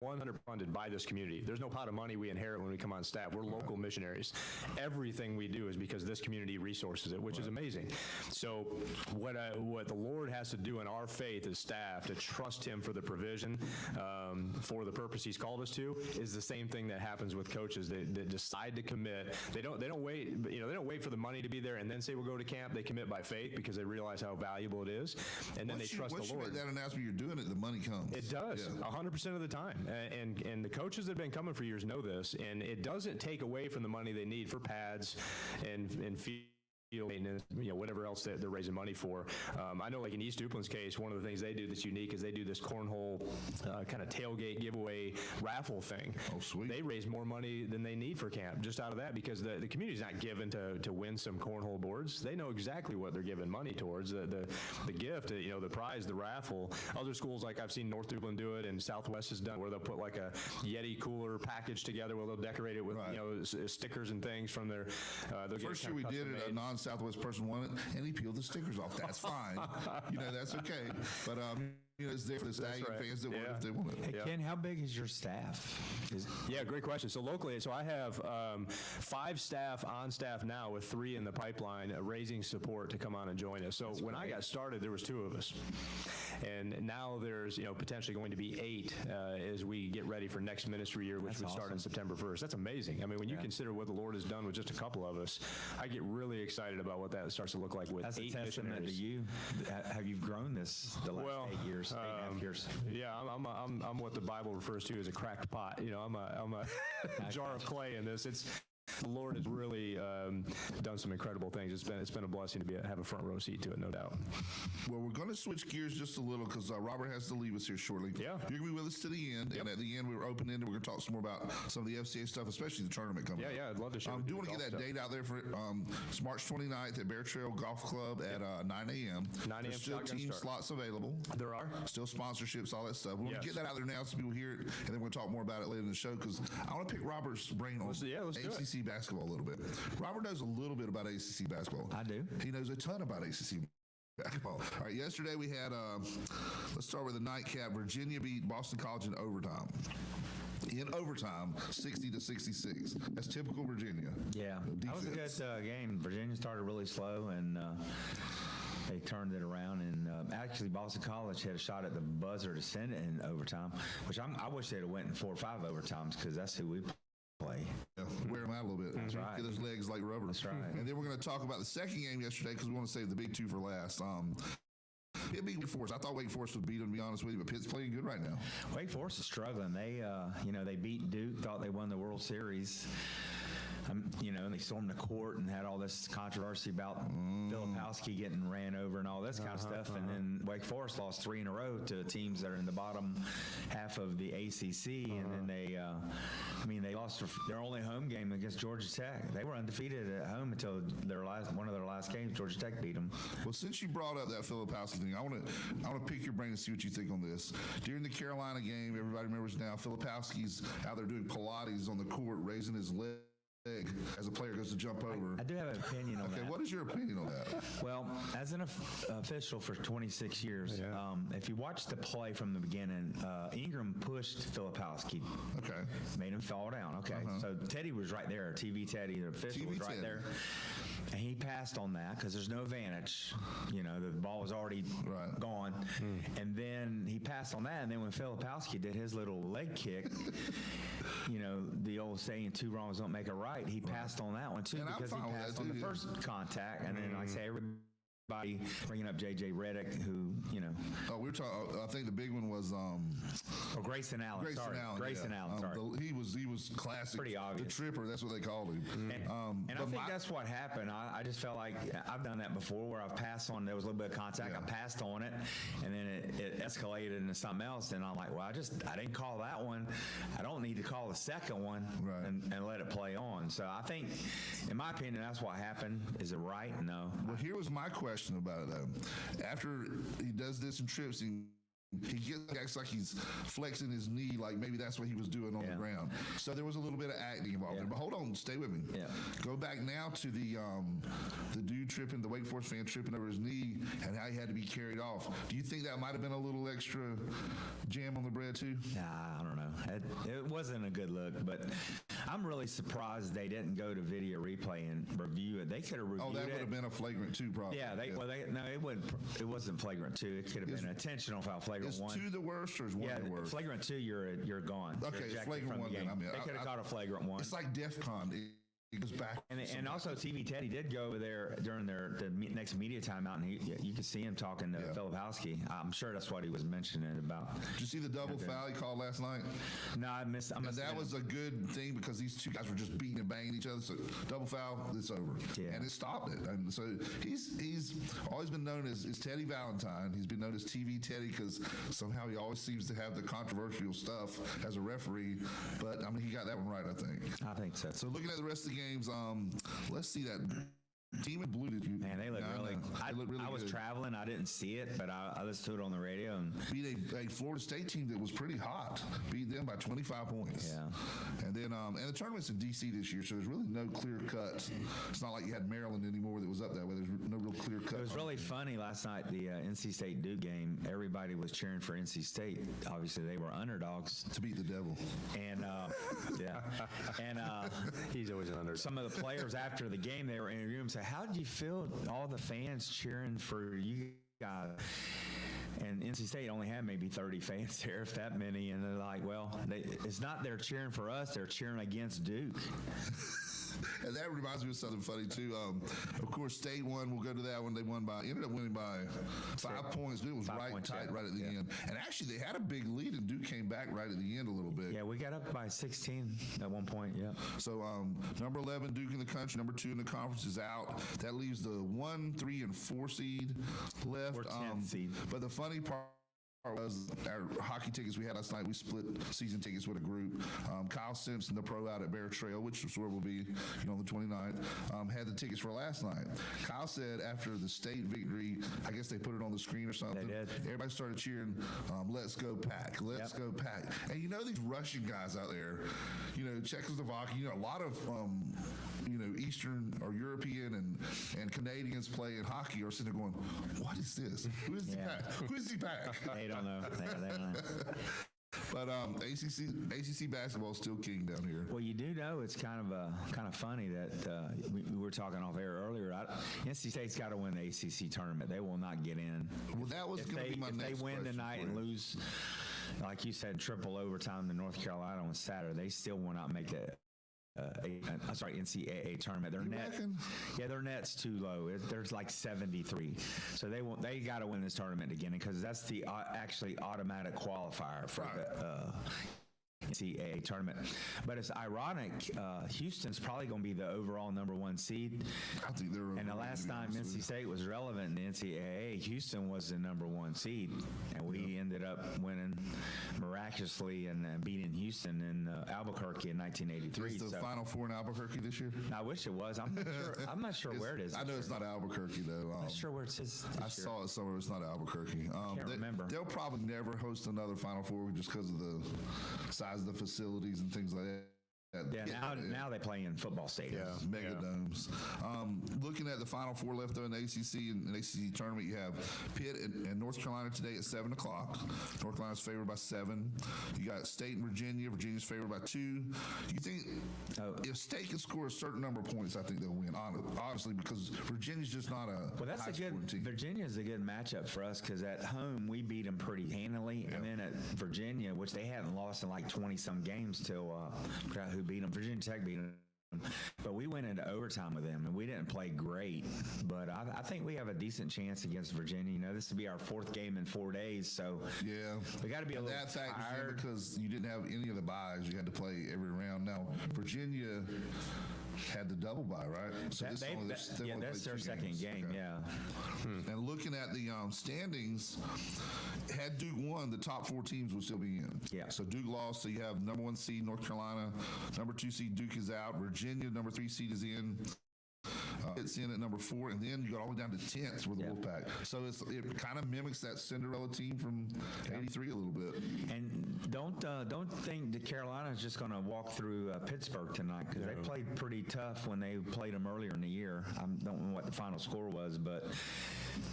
100% funded by this community. There's no pot of money we inherit when we come on staff. We're local missionaries. Everything we do is because this community resources it, which is amazing. So what the Lord has to do in our faith as staff to trust Him for the provision, for the purpose He's called us to, is the same thing that happens with coaches that decide to commit. They don't wait. They don't wait for the money to be there and then say we'll go to camp. They commit by faith because they realize how valuable it is, and then they trust the Lord. Once you make that announcement, you're doing it. The money comes. It does 100% of the time. And the coaches that have been coming for years know this, and it doesn't take away from the money they need for pads and field maintenance, whatever else they're raising money for. I know, like in East Duplин's case, one of the things they do that's unique is they do this cornhole kind of tailgate giveaway raffle thing. Oh, sweet. They raise more money than they need for camp just out of that, because the community's not given to win some cornhole boards. They know exactly what they're giving money towards. The gift, the prize, the raffle. Other schools, like I've seen North Duplin do it, and Southwest has done, where they'll put like a Yeti cooler package together where they'll decorate it with stickers and things from their. First year we did it, a non-Southwest person won it, and he peeled the stickers off. That's fine. That's okay. But is there for the Stallion fans that want if they want it. Hey, Ken, how big is your staff? Yeah, great question. So locally, I have 5 staff on staff now with 3 in the pipeline raising support to come on and join us. So when I got started, there was 2 of us. And now there's, potentially going to be 8 as we get ready for next ministry year, which would start on September 1st. That's amazing. I mean, when you consider what the Lord has done with just a couple of us, I get really excited about what that starts to look like with 8 missionaries. That's a testament to you. Have you grown this the last 8 years, 8.5 years? Yeah, I'm what the Bible refers to as a cracked pot. I'm a jar of clay in this. The Lord has really done some incredible things. It's been a blessing to have a front row seat to it, no doubt. Well, we're going to switch gears just a little because Robert has to leave us here shortly. Yeah. You're going to be with us to the end, and at the end, we're open-ended. We're going to talk some more about some of the FCA stuff, especially the tournament coming up. Yeah, I'd love to share. Do want to get that date out there for it's March 29th at Bear Trail Golf Club at 9 a.m. 9 a.m. There's still team slots available. There are. Still sponsorships, all that stuff. We want to get that out there now so people hear it, and then we're going to talk more about it later in the show because I want to pick Robert's brain on ACC basketball a little bit. Robert knows a little bit about ACC basketball. I do. He knows a ton about ACC basketball. All right, yesterday we had, let's start with the nightcap. Virginia beat Boston College in overtime. In overtime, 60-66. That's typical Virginia. Yeah, that was a good game. Virginia started really slow, and they turned it around. And actually, Boston College had a shot at the buzzer to send it in overtime, which I wish they'd have went in 4 or 5 overtimes because that's who we play. Yeah, wear them out a little bit. That's right. Get those legs like rubber. That's right. And then we're going to talk about the second game yesterday because we want to save the big 2 for last. It beat Wake Forest. I thought Wake Forest would beat them, to be honest with you, but Pitt's playing good right now. Wake Forest is struggling. They, they beat Duke, thought they won the World Series. And they stormed the court and had all this controversy about Filipowski getting ran over and all this kind of stuff. And then Wake Forest lost 3 in a row to teams that are in the bottom half of the ACC. And then they lost their only home game against Georgia Tech. They were undefeated at home until one of their last games. Georgia Tech beat them. Well, since you brought up that Filipowski thing, I want to pick your brain and see what you think on this. During the Carolina game, everybody remembers now, Filipowski's out there doing Pilates on the court, raising his leg as a player goes to jump over. I do have an opinion on that. Okay, what is your opinion on that? Well, as an official for 26 years, if you watch the play from the beginning, Ingram pushed Filipowski. Okay. Made him fall down. Okay. So Teddy was right there. TV Teddy, the official was right there. And he passed on that because there's no advantage. The ball was already gone. And then he passed on that. And then when Filipowski did his little leg kick, the old saying, 2 wrongs don't make a right, he passed on that one too because he passed on the first contact. And then, like I say, everybody bringing up J.J. Redick, who, Oh, we were talking, I think the big one was... Grayson Allen. Grayson Allen, sorry. He was classic. Pretty obvious. The Tripper, that's what they called him. And I think that's what happened. I just felt like I've done that before where I've passed on, there was a little bit of contact, I passed on it, and then it escalated into something else, and I'm like, well, I didn't call that one. I don't need to call the second one and let it play on. So I think, in my opinion, that's what happened. Is it right? No. Well, here was my question about it, though. After he does this and trips, he acts like he's flexing his knee, like maybe that's what he was doing on the ground. So there was a little bit of acting involved there. But hold on, stay with me. Go back now to the dude tripping, the Wake Forest fan tripping over his knee and how he had to be carried off. Do you think that might have been a little extra jam on the bread too? Nah, I don't know. It wasn't a good look, but I'm really surprised they didn't go to video replay and review it. They could have reviewed it. Oh, that would have been a flagrant 2 probably. It wasn't flagrant 2. It could have been an intentional foul. Flagrant is 1. 2 the worst or is 1 the worst? Flagrant 2, you're gone. Okay, flagrant 1 then. They could have caught a flagrant 1. It's like DEFCON. It goes back. And also TV Teddy did go over there during the next media timeout, and you could see him talking to Filipowski. I'm sure that's what he was mentioning about. Did you see the double foul he called last night? No, I missed. And that was a good thing because these 2 guys were just beating and banging each other. So double foul, it's over. Yeah. And it stopped it. And so he's always been known as Teddy Valentine. He's been known as TV Teddy because somehow he always seems to have the controversial stuff as a referee. But he got that one right, I think. I think so. So looking at the rest of the games, let's see that Team in blue, did you? Man, they look really. I was good. traveling. I didn't see it, but I listened to it on the radio. And beat a Florida State team that was pretty hot. Beat them by 25 points. Yeah. And then and the tournament's in D.C. this year, so there's really no clear cut. It's not like you had Maryland anymore that was up that way. There's no real clear cut. It was really funny last night, the NC State Duke game. Everybody was cheering for NC State. Obviously, they were underdogs to beat the devil. And yeah, and he's always an underdog. Some of the players after the game, they were interviewing him. Say, how did you feel? All the fans cheering for you guys. And NC State only had maybe 30 fans there, if that many. And they're like, well, it's not they're cheering for us, they're cheering against Duke. And that reminds me of something funny, too. Of course, State won. We'll go to that one. They ended up winning by 5 points. It was right tight right at the end. And actually, they had a big lead, and Duke came back right at the end a little bit. Yeah, we got up by 16 at one point, yeah. So, number 11, Duke in the country. Number 2 in the conference is out. That leaves the 1, 3, and 4 seed left. Or 10th seed. But the funny part was our hockey tickets we had last night. We split season tickets with a group. Kyle Simpson, the pro out at Bear Trail, which is where we'll be, on the 29th, had the tickets for last night. Kyle said after the State victory, I guess they put it on the screen or something. They did. Everybody started cheering, "Let's go Pack! Let's go Pack!" And these Russian guys out there, Czechoslovakia, a lot of Eastern or European and Canadians playing hockey are sitting there going, "What is this? Who is the Pack? Who is the Pack?" They don't know. They don't know. But ACC basketball is still king down here. Well, you do know it's kind of funny that we were talking off air earlier. NC State's got to win the ACC tournament. They will not get in. Well, that was going to be my next question. If they win tonight and lose, like you said, triple overtime to North Carolina on Saturday, they still will not make the NCAA tournament. Their net's too low. There's like 73, so they got to win this tournament again because that's the actually automatic qualifier for the NCAA tournament. But it's ironic. Houston's probably going to be the overall number 1 seed. I think they're. And the last time NC State was relevant in the NCAA, Houston was the number 1 seed, and we ended up winning miraculously and beating Houston in Albuquerque in 1983. Is the Final Four in Albuquerque this year? I wish it was. I'm not sure where it is. I know it's not Albuquerque though. I'm not sure where it is. I saw it somewhere. It's not Albuquerque. Can't remember. They'll probably never host another Final Four just because of the size of the facilities and things like that. Yeah, now they play in football stadiums. Yeah, mega domes. Looking at the Final Four left though in the ACC and ACC tournament, you have Pitt and North Carolina today at 7 o'clock. North Carolina's favored by 7. You got State and Virginia. Virginia's favored by 2. You think if State can score a certain number of points, I think they'll win. Honestly, because Virginia's just not a that's a good team. Virginia's a good matchup for us because at home we beat them pretty handily, and then at Virginia, which they hadn't lost in like 20-some games till who beat them. Virginia Tech beat them. But we went into overtime with them, and we didn't play great. But I think we have a decent chance against Virginia. This will be our 4th game in 4 days, so we got to be a little tired because you didn't have any of the byes. You had to play every round. Now Virginia had the double bye, right? So that's their second game. Okay. Yeah. And looking at the standings, had Duke won, the top 4 teams would still be in. Yeah. So Duke lost, so you have number 1 seed North Carolina, number 2 seed Duke is out, Virginia number 3 seed is in. It's in at number 4, and then you got all the way down to 10th with the Wolfpack. So it kind of mimics that Cinderella team from '83 a little bit. And don't think that Carolina's just going to walk through Pittsburgh tonight because they played pretty tough when they played them earlier in the year. I don't know what the final score was, but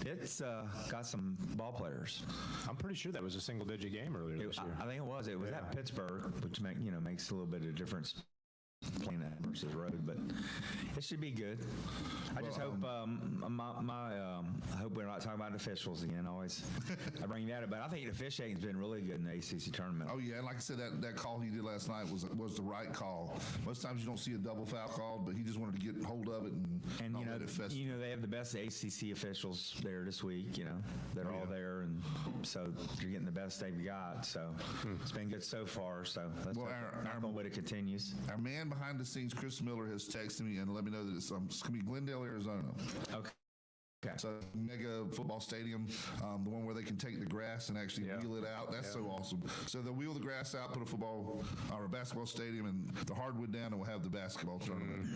it's got some ball players. I'm pretty sure that was a single-digit game earlier this year. I think it was. It was at Pittsburgh, which makes a little bit of difference playing that versus road, but it should be good. I just hope I hope we're not talking about officials again. I bring that up, but I think the officiating's been really good in the ACC tournament. Oh yeah, and like I said, that call he did last night was the right call. Most times you don't see a double foul called, but he just wanted to get hold of it and not let it fester. They have the best ACC officials there this week. They're all there, and so you're getting the best they've got. So it's been good so far. So let's hope it continues. Our man behind the scenes, Chris Miller, has texted me and let me know that it's going to be Glendale, Arizona. Okay. So mega football stadium, the one where they can take the grass and actually wheel it out. That's so awesome. So they'll wheel the grass out, put a football or a basketball stadium and the hardwood down, and we'll have the basketball tournament.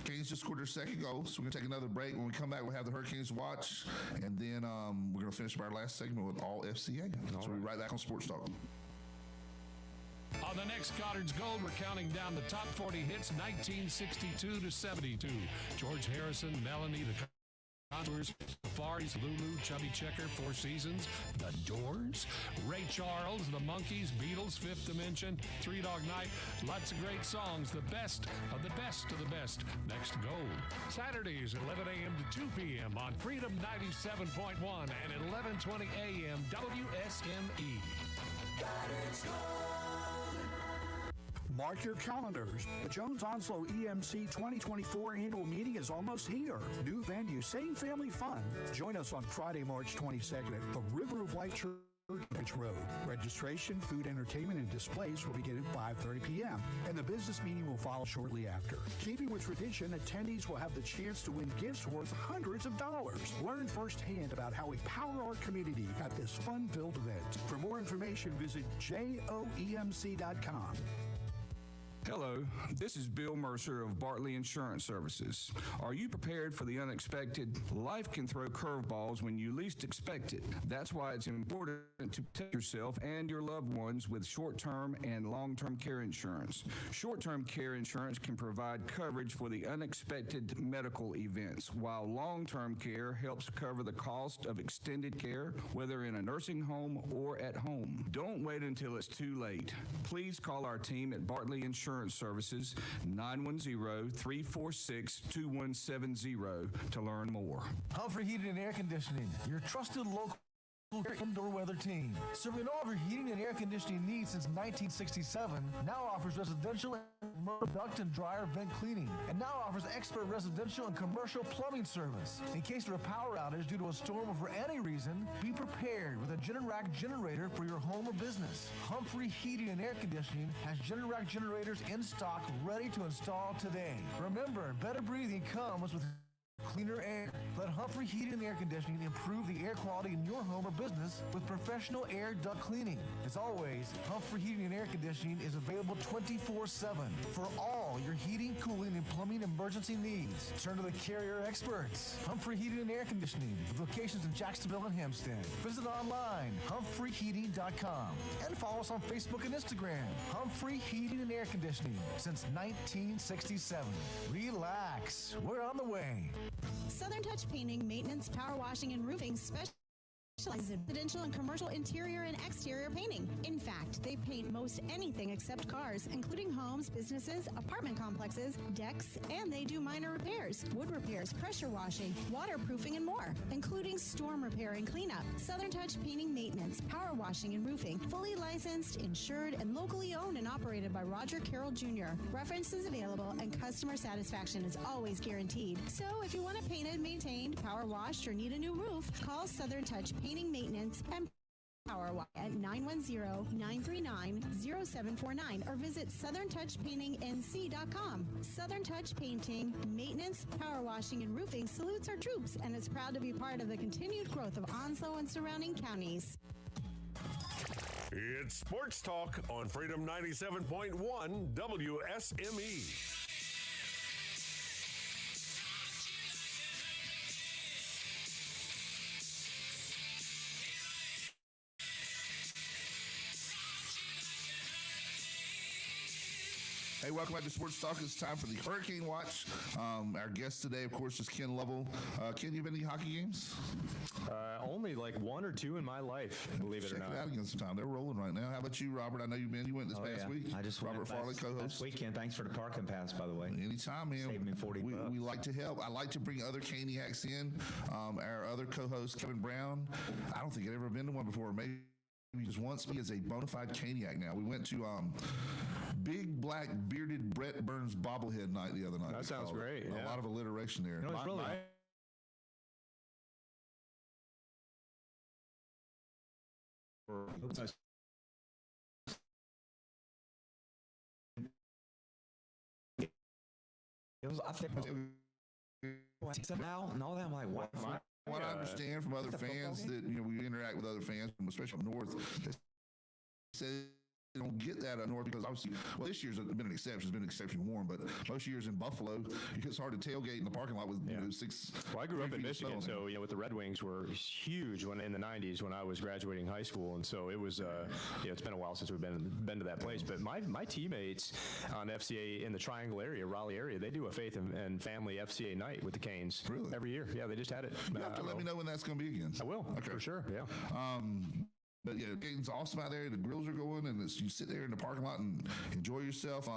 Can you Hurricanes just scored their second goal, so we're going to take another break. When we come back, we'll have the Hurricanes watch, and then we're going to finish our last segment with all FCA. So we'll be right back on Sports Talk. On the next Goddard's Gold, we're counting down the top 40 hits 1962 to 72. George Harrison, Melanie, the Contours, Safaris, Lulu, Chubby Checker, Four Seasons, The Doors, Ray Charles, The Monkees, Beatles, Fifth Dimension, Three Dog Night. Lots of great songs. The best of the best of the best. Next Gold. Saturdays at 11 a.m. to 2 p.m. on Freedom 97.1 and at 11:20 a.m. WSME. Goddard's Gold. Mark your calendars. The Jones Onslow EMC 2024 annual meeting is almost here. New venue, same family fun. Join us on Friday, March 22nd at the River of Life Church Road. Registration, food, entertainment, and displays will begin at 5:30 p.m. and the business meeting will follow shortly after. Keeping with tradition, attendees will have the chance to win gifts worth hundreds of dollars. Learn firsthand about how we power our community at this fun-filled event. For more information, visit joemc.com. Hello, this is Bill Mercer of Bartley Insurance Services. Are you prepared for the unexpected? Life can throw curveballs when you least expect it. That's why it's important to protect yourself and your loved ones with short-term and long-term care insurance. Short-term care insurance can provide coverage for the unexpected medical events, while long-term care helps cover the cost of extended care, whether in a nursing home or at home. Don't wait until it's too late. Please call our team at Bartley Insurance Services, 910-346-2170 to learn more. Humphrey Heating and Air Conditioning, your trusted local indoor weather team. Serving all of your heating and air conditioning needs since 1967, now offers residential and duct and dryer vent cleaning, and now offers expert residential and commercial plumbing service. In case of a power outage due to a storm or for any reason, be prepared with a Generac generator for your home or business. Humphrey Heating and Air Conditioning has Generac generators in stock ready to install today. Remember, better breathing comes with cleaner air. Let Humphrey Heating and Air Conditioning improve the air quality in your home or business with professional air duct cleaning. As always, Humphrey Heating and Air Conditioning is available 24/7 for all your heating, cooling, and plumbing emergency needs. Turn to the carrier experts. Humphrey Heating and Air Conditioning with locations in Jacksonville and Hempstead. Visit online, humphreyheating.com, and follow us on Facebook and Instagram. Humphrey Heating and Air Conditioning since 1967. Relax, we're on the way. Southern Touch Painting, Maintenance, Power Washing, and Roofing specializes in residential and commercial interior and exterior painting. In fact, they paint most anything except cars, including homes, businesses, apartment complexes, decks, and they do minor repairs, wood repairs, pressure washing, waterproofing, and more, including storm repair and cleanup. Southern Touch Painting, Maintenance, Power Washing, and Roofing, fully licensed, insured, and locally owned and operated by Roger Carroll Jr. References available and customer satisfaction is always guaranteed. So if you want it painted, maintained, power washed, or need a new roof, call Southern Touch Painting, Maintenance, and Power Wash at 910-939-0749 or visit southerntouchpaintingnc.com. Southern Touch Painting, Maintenance, Power Washing, and Roofing salutes our troops and is proud to be part of the continued growth of Onslow and surrounding counties. It's Sports Talk on Freedom 97.1 WSME. Hey, welcome back to Sports Talk. It's time for the Hurricane Watch. Our guest today, of course, is Ken Lovell. Ken, you been to any hockey games? Only like one or two in my life, believe it or not. Check it out again sometime. They're rolling right now. How about you, Robert? I know you've been. You went this past week. I just Robert Farley, co-host. Last weekend. Thanks for the parking pass, by the way. Anytime, man. Saved me $40. We like to help. I like to bring other Caniacs in. Our other co-host, Kevin Brown. I don't think I'd ever been to one before. Maybe just once. He is a bona fide Caniac now. We went to Big Black Bearded Brett Burns bobblehead night the other night. That sounds great. A lot of alliteration there. You know, it's really It was, I think, now and all that. I'm like, what? What I understand from other fans that we interact with other fans, especially up north, they say don't get that up north because obviously, well, this year's been an exception. It's been exceptionally warm, but most years in Buffalo, it's hard to tailgate in the parking lot with you know, 6. Well, I grew up in 3 feet of Michigan, snow. so with the Red Wings were huge when in the '90s when I was graduating high school, and so it was. It's been a while since we've been to that place. But my teammates on FCA in the Triangle area, Raleigh area, they do a faith and family FCA night with the Canes every year. Yeah, they just had it. You have to let me know when that's going to be again. I will, for sure. Yeah. But yeah, it's awesome out there. The grills are going, and you sit there in the parking lot and enjoy yourself.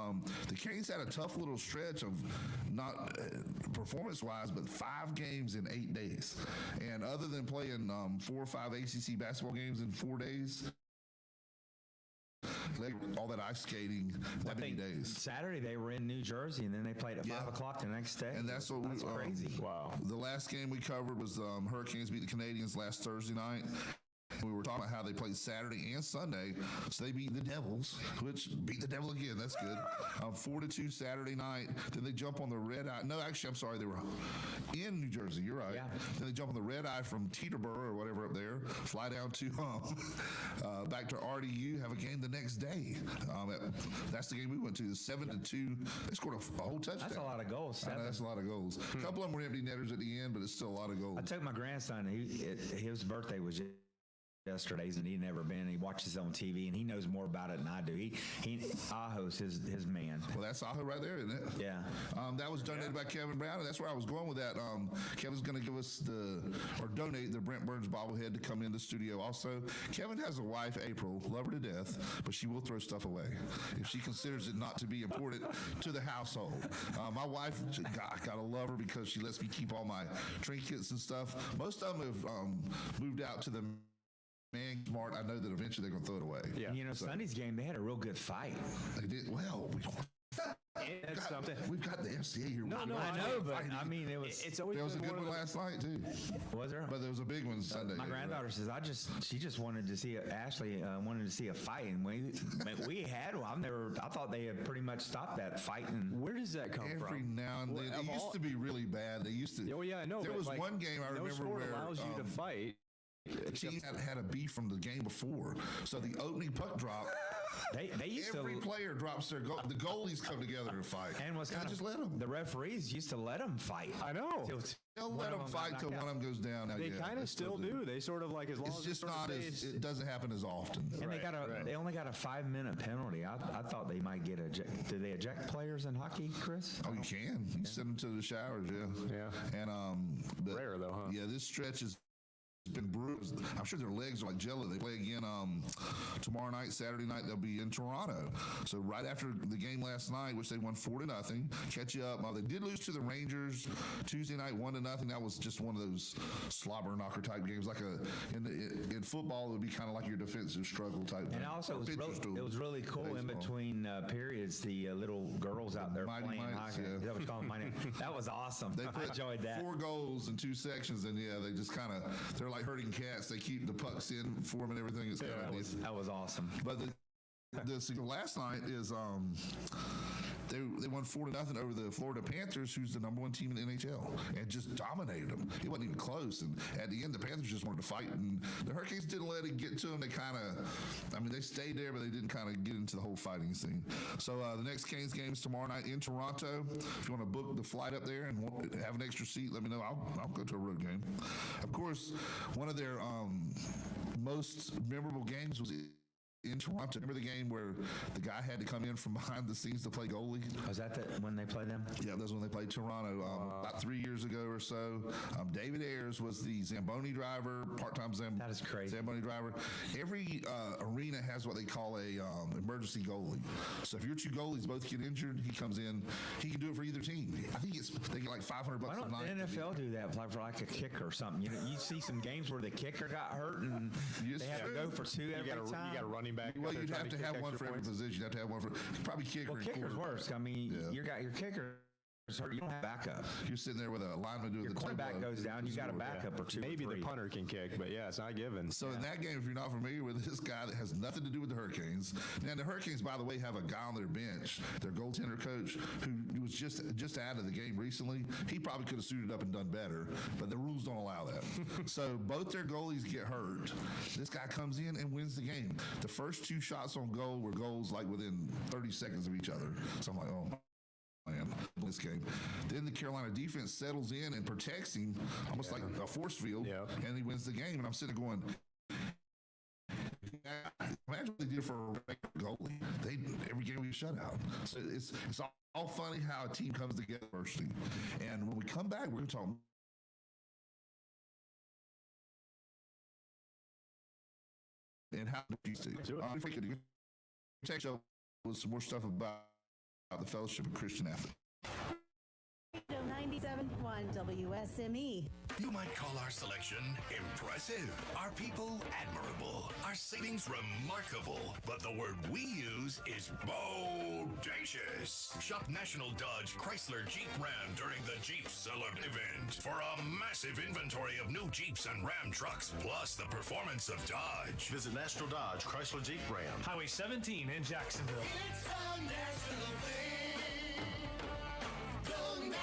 The Canes had a tough little stretch of not performance-wise, but 5 games in 8 days. And other than playing 4 or 5 ACC basketball games in 4 days, all that ice skating, that many days. Saturday they were in New Jersey, and then they played at 5 o'clock the next day. And that's what That's crazy. Wow. The last game we covered was Hurricanes beat the Canadians last Thursday night. We were talking about how they played Saturday and Sunday. So they beat the Devils, which beat the Devil again. That's good. 4-2 Saturday night. Then they jump on the red eye. No, actually, I'm sorry. They were in New Jersey. You're right. Yeah. Then they jump on the red eye from Teterboro or whatever up there. Fly down to back to RDU. Have a game the next day. That's the game we went to. 7-2. They scored a whole touchdown. That's a lot of goals. I know, that's a lot of goals. A couple of them were empty netters at the end, but it's still a lot of goals. I took my grandson. His birthday was yesterday's, and he'd never been. He watches it on TV, and he knows more about it than I do. Aho's his man. Well, that's Aho right there, isn't it? Yeah. That was donated by Kevin Brown, and that's where I was going with that. Kevin's going to give us donate the Brent Burns bobblehead to come in the studio. Also, Kevin has a wife, April, love her to death, but she will throw stuff away if she considers it not to be important to the household. My wife, I gotta love her because she lets me keep all my trinkets and stuff. Most of them have moved out to the Man smart, I know that eventually they're going to throw it away. Yeah. You know, Sunday's game, they had a real good fight. They did. Well, we've got the FCA here. No, I know, but I mean, it was. It's always there was a good one last night too. Was there? But there was a big one Sunday. My granddaughter says she just wanted to see Ashley wanted to see a fight, and we had one. I thought they had pretty much stopped that fight. And where does that come from? Every now and then, it used to be really bad. They used to. Oh yeah, I know. There was one game I remember sport where allows you to fight. Team had a beef from the game before, so the opening puck drop. Every player drops their goal. The goalies come together to fight. And just let them. The referees used to let them fight. I know. They'll let them fight till one of them goes down. They kind of still do. They sort of like as long it's as just not as it doesn't happen as often. And they only got a 5-minute penalty. I thought they might get ejected. Do they eject players in hockey, Chris? Oh, you can. You send them to the showers. Yeah. And rare though, huh? Yeah, this stretch is. Been bruised. I'm sure their legs are like jello. They play again tomorrow night, Saturday night. They'll be in Toronto. So right after the game last night, which they won 4-0, catch you up. They did lose to the Rangers Tuesday night, 1-0. That was just one of those slobber knocker type games. Like in football, it would be kind of like your defensive struggle type. And also, it was really cool baseball. In between periods. The little girls out there playing hockey. Yeah. That was called Mighty. That was awesome. I enjoyed that. 4 goals in 2 sections, and they just kind of they're like herding cats. They keep the pucks in for them and everything. It's that was awesome. But the last night is they won 4-0 over the Florida Panthers, who's the number 1 team in the NHL, and just dominated them. It wasn't even close. And at the end, the Panthers just wanted to fight, and the Hurricanes didn't let it get to them. They kind of, they stayed there, but they didn't kind of get into the whole fighting scene. So the next Canes game is tomorrow night in Toronto. If you want to book the flight up there and have an extra seat, let me know. I'll go to a road game. Of course, one of their most memorable games was in Toronto. Remember the game where the guy had to come in from behind the scenes to play goalie? Was that when they played them? Yeah, that was when they played Toronto about 3 years ago or so. David Ayers was the Zamboni driver, part-time That is crazy. Zamboni driver. Every arena has what they call a emergency goalie. So if your 2 goalies both get injured, he comes in. He can do it for either team. I think they get like $500 Why don't a night. The NFL do that for like a kicker or something? You see some games where the kicker got hurt and they have to go for 2 every time. You got a running back. Well, you'd have to have one for every position. You'd have to have one for probably kicker. Well, kicker's worse. You got your kicker hurt, you don't have backup. You're sitting there with a lineman doing Your the quarterback goes down, you got a backup or two. Maybe or the three. punter can kick, but yeah, it's not given. So in that game, if you're not familiar with this guy that has nothing to do with the Hurricanes, now the Hurricanes, by the way, have a guy on their bench, their goaltender coach, who was just out of the game recently. He probably could have suited up and done better, but the rules don't allow that. So both their goalies get hurt. This guy comes in and wins the game. The first 2 shots on goal were goals like within 30 seconds of each other. So I'm like, oh, man, this game. Then the Carolina defense settles in and protects him almost like a force field, and he wins the game. And I'm sitting there going, imagine what they did for a regular goalie. Every game we shut out. So it's all funny how a team comes together firstly. And when we come back, we're going to talk and how do you see take show with some more stuff about the Fellowship of Christian Athletes. 97.1 WSME. You might call our selection impressive, our people admirable, our savings remarkable, but the word we use is bodacious. Shop National Dodge Chrysler Jeep Ram during the Jeep Cellar event for a massive inventory of new Jeeps and Ram trucks, plus the performance of Dodge. Visit National Dodge Chrysler Jeep Ram. Highway 17 in Jacksonville. It's a national thing. Go National!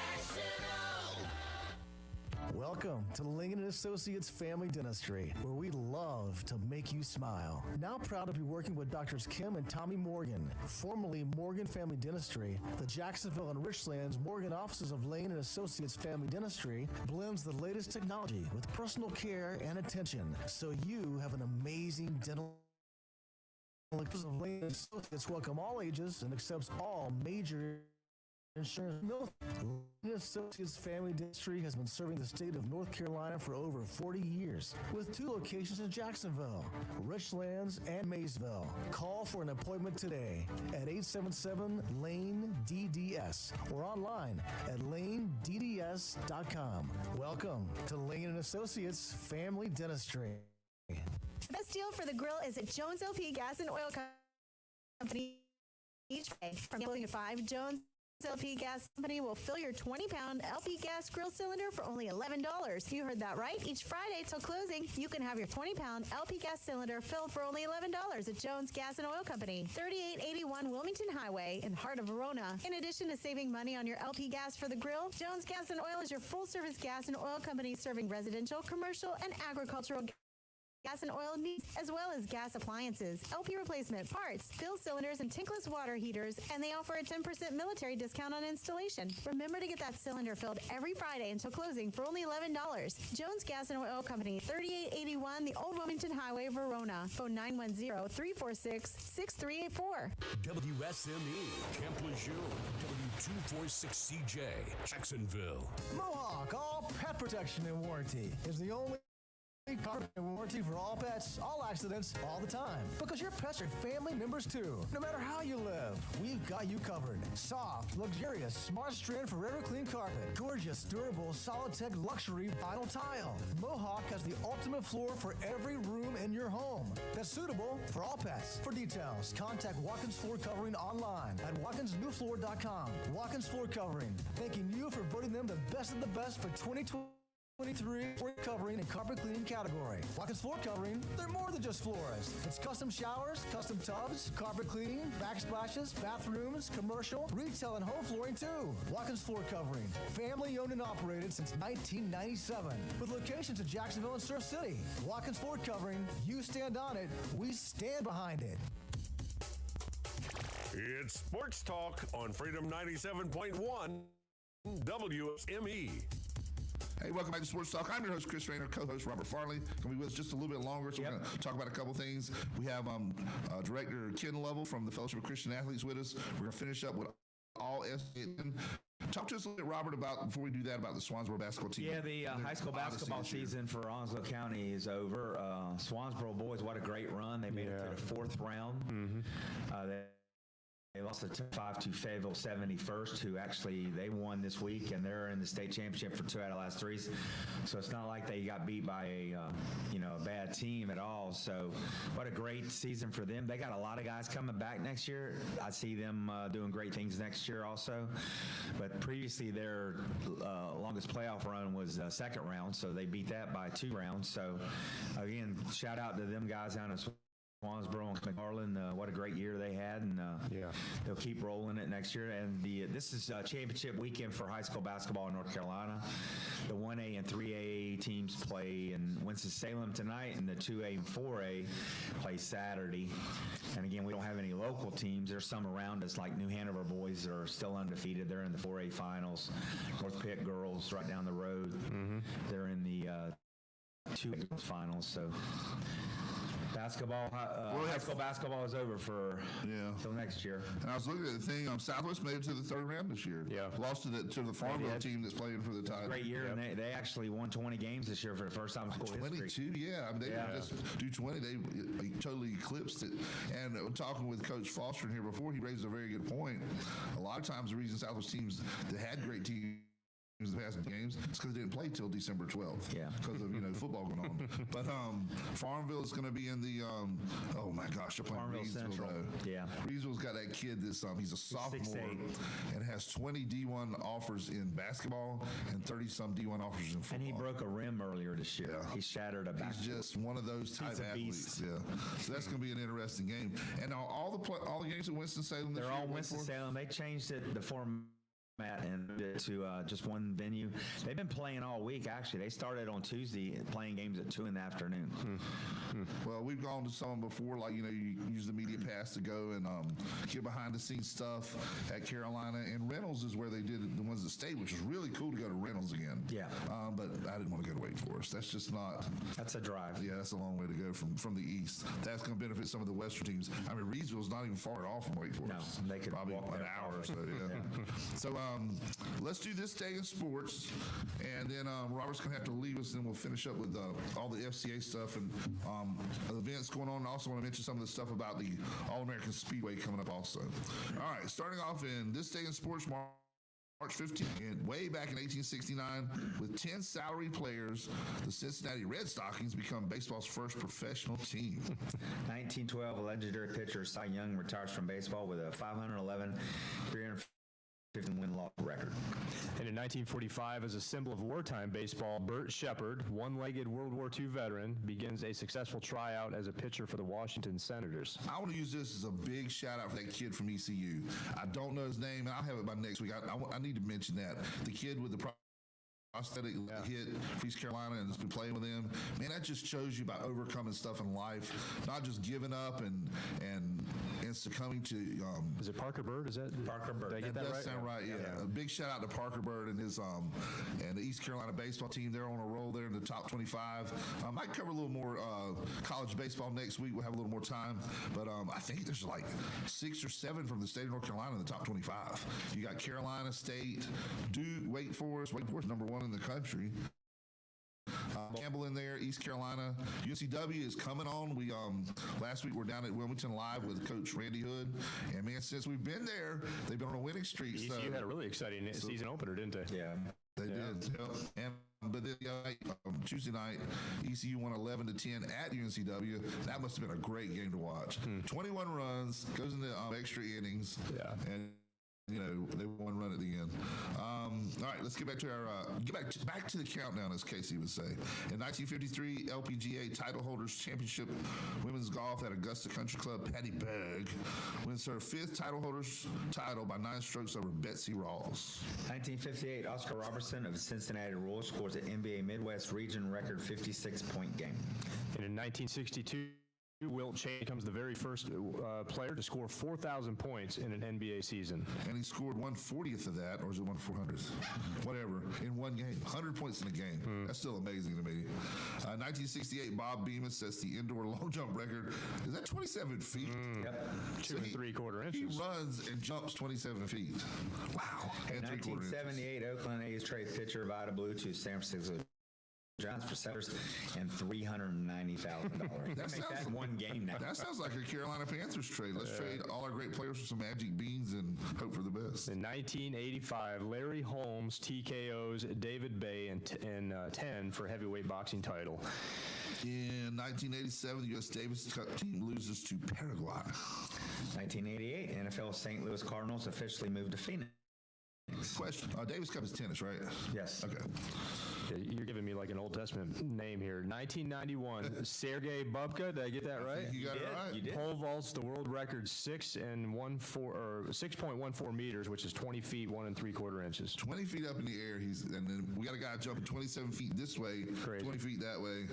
Welcome to Lincoln & Associates Family Dentistry, where we love to make you smile. Now proud to be working with Doctors Kim and Tommy Morgan, formerly Morgan Family Dentistry. The Jacksonville and Richlands Morgan offices of Lane & Associates Family Dentistry blends the latest technology with personal care and attention, so you have an amazing dental. Lane & Associates welcome all ages and accepts all major insurance. Lane & Associates Family Dentistry has been serving the state of North Carolina for over 40 years, with 2 locations in Jacksonville, Richlands, and Maysville. Call for an appointment today at 877-LANE-DDS or online at lanedds.com. Welcome to Lane & Associates Family Dentistry. The best deal for the grill is at Jones LP Gas and Oil Company. Each day from 11 to 5, Jones LP Gas Company will fill your 20-pound LP gas grill cylinder for only $11. You heard that right. Each Friday till closing, you can have your 20-pound LP gas cylinder filled for only $11 at Jones Gas and Oil Company, 3881 Wilmington Highway in the heart of Verona. In addition to saving money on your LP gas for the grill, Jones Gas and Oil is your full-service gas and oil company serving residential, commercial, and agricultural gas and oil needs, as well as gas appliances, LP replacement, parts, fill cylinders, and tankless water heaters, and they offer a 10% military discount on installation. Remember to get that cylinder filled every Friday until closing for only $11. Jones Gas and Oil Company, 3881 the Old Wilmington Highway, Verona. Phone 910-346-6384. WSME, Camp Lejeune, W246CJ, Jacksonville. Mohawk All Pet Protection and Warranty is the only carpet warranty for all pets, all accidents, all the time. Because your pets are family members too. No matter how you live, we've got you covered. Soft, luxurious, smart strand forever clean carpet. Gorgeous, durable, solid tech luxury vinyl tile. Mohawk has the ultimate floor for every room in your home. That's suitable for all pets. For details, contact Watkins Floor Covering online at watkinsnewfloor.com. Watkins Floor Covering, thanking you for voting them the best of the best for 2023 floor covering and carpet cleaning category. Watkins Floor Covering, they're more than just floors. It's custom showers, custom tubs, carpet cleaning, backsplashes, bathrooms, commercial, retail, and home flooring too. Watkins Floor Covering, family owned and operated since 1997, with locations in Jacksonville and Surf City. Watkins Floor Covering, you stand on it, we stand behind it. It's Sports Talk on Freedom 97.1 WSME. Hey, welcome back to Sports Talk. I'm your host, Chris Raynor, co-host Robert Farley. Going to be with us just a little bit longer, so we're going to talk about a couple things. We have Director Ken Lovell from the Fellowship of Christian Athletes with us. We're going to finish up with all SC. Talk to us a little bit, Robert, about, before we do that, about the Swansboro basketball team. Yeah, the high school basketball season for Onslow County is over. Swansboro boys, what a great run. They made it to the 4th round. They lost the 5 to Fayetteville 71st, who actually they won this week, and they're in the state championship for 2 out of the last 3. So it's not like they got beat by a bad team at all. So what a great season for them. They got a lot of guys coming back next year. I see them doing great things next year also. But previously their longest playoff run was second round, so they beat that by 2 rounds. So again, shout out to them guys down in Swansboro and McFarland. What a great year they had, and they'll keep rolling it next year. And this is championship weekend for high school basketball in North Carolina. The 1A and 3A teams play in Winston-Salem tonight, and the 2A and 4A play Saturday. And again, we don't have any local teams. There's some around us, like New Hanover boys are still undefeated. They're in the 4A finals. North Pitt girls right down the road. They're in the 2A finals. So basketball, high school basketball is over for until next year. And I was looking at the thing. Southwest made it to the 3rd round this year. Yeah, lost to the Farmville team that's playing for the title. Great year, and they actually won 20 games this year for the first time in school 22, history. yeah. I mean, they didn't just do 20; they totally eclipsed it. And talking with Coach Foster in here before, he raised a very good point. A lot of times, the reason Southwest teams that had great teams the past games, it's because they didn't play till December 12th. Yeah, because of football going on. But Farmville is going to be in the oh my gosh, they're playing Reedsville though. Yeah, Reedsville's got that kid that's he's a sophomore and has 20 D1 offers in basketball and 30 some D1 offers in football. And he broke a rim earlier this year. Yeah. He shattered a back. He's just one of those type athletes. Yeah, so that's going to be an interesting game. And all the games at Winston-Salem this year, they're all Winston-Salem. They changed the format and to just one venue. They've been playing all week, actually. They started on Tuesday playing games at 2 in the afternoon. Well, we've gone to some before, like, you use the media pass to go and get behind the scenes stuff at Carolina. And Reynolds is where they did the ones that stayed, which was really cool to go to Reynolds again. Yeah. But I didn't want to go to Wake Forest. That's just not. That's a drive. Yeah, that's a long way to go from the east. That's going to benefit some of the Western teams. I mean, Reedsville's not even far at all from Wake Forest. No, they could probably walk an hour or so. Yeah. So let's do this day in sports, and then Robert's going to have to leave us, and we'll finish up with all the FCA stuff and events going on. I also want to mention some of the stuff about the All-American Speedway coming up also. All right, starting off in this day in sports, March 15th, and way back in 1869, with 10 salaried players, the Cincinnati Red Stockings become baseball's first professional team. 1912, a legendary pitcher, Cy Young, retires from baseball with a 511, 350 win-loss record. And in 1945, as a symbol of wartime baseball, Bert Shepard, one-legged World War II veteran, begins a successful tryout as a pitcher for the Washington Senators. I want to use this as a big shout-out for that kid from ECU. I don't know his name, and I'll have it by next week. I need to mention that. The kid with the prosthetic hit for East Carolina and has been playing with them. Man, that just shows you about overcoming stuff in life, not just giving up and succumbing to. Is it Parker Bird? Is that Parker Bird? Did I get that does sound right. Yeah. A big shout out to Parker Bird and his and the East Carolina baseball team. They're on a roll there in the top 25. I might cover a little more college baseball next week. We'll have a little more time, but I think there's like 6 or 7 from the state of North Carolina in the top 25. You got Carolina State, Duke, Wake Forest. Wake Forest #1 in the country. Campbell in there, East Carolina. UNCW is coming on. We last week we're down at Wilmington Live with Coach Randy Hood, and man, since we've been there, they've been on a winning streak. ECU had a really exciting season opener, didn't they? Yeah, they did. Yep. But then Tuesday night, ECU won 11-10 at UNCW. That must have been a great game to watch. 21 runs, goes into extra innings. Yeah, and they won run at the end. All right, let's get back to our back to the countdown, as Casey would say. In 1953, LPGA title holders championship women's golf at Augusta Country Club. Patty Berg wins her 5th title holders title by 9 strokes over Betsy Rawls. 1958, Oscar Robertson of Cincinnati Royals scores an NBA Midwest region record 56-point game. And in 1962. Wilt Chamberlain becomes the very first player to score 4,000 points in an NBA season. And he scored 1/40th of that, or is it 1/400th? Whatever, in one game. 100 points in a game. That's still amazing to me. 1968, Bob Bemis sets the indoor long jump record. Is that 27 feet? Yep. 2 3/4 inches. He runs and jumps 27 feet. Wow. In 1978, Oakland A's trade pitcher Vida Blue to San Francisco Giants for settlers and $390,000. That makes that one game now. That sounds like a Carolina Panthers trade. Let's trade all our great players for some magic beans and hope for the best. In 1985, Larry Holmes TKOs David Bay in 10 for heavyweight boxing title. In 1987, the U.S. Davis Cup team loses to Paraguay. 1988, NFL St. Louis Cardinals officially moved to Phoenix. Question. Davis Cup is tennis, right? Yes. Okay. You're giving me like an Old Testament name here. 1991, Sergei Bubka. Did I get that right? You got it right. You did. Pole vaults the world record 6.14 meters, which is 20 feet 1 3/4 inches. 20 feet up in the air. And then we got a guy jumping 27 feet this way, Crazy. 20 feet that way.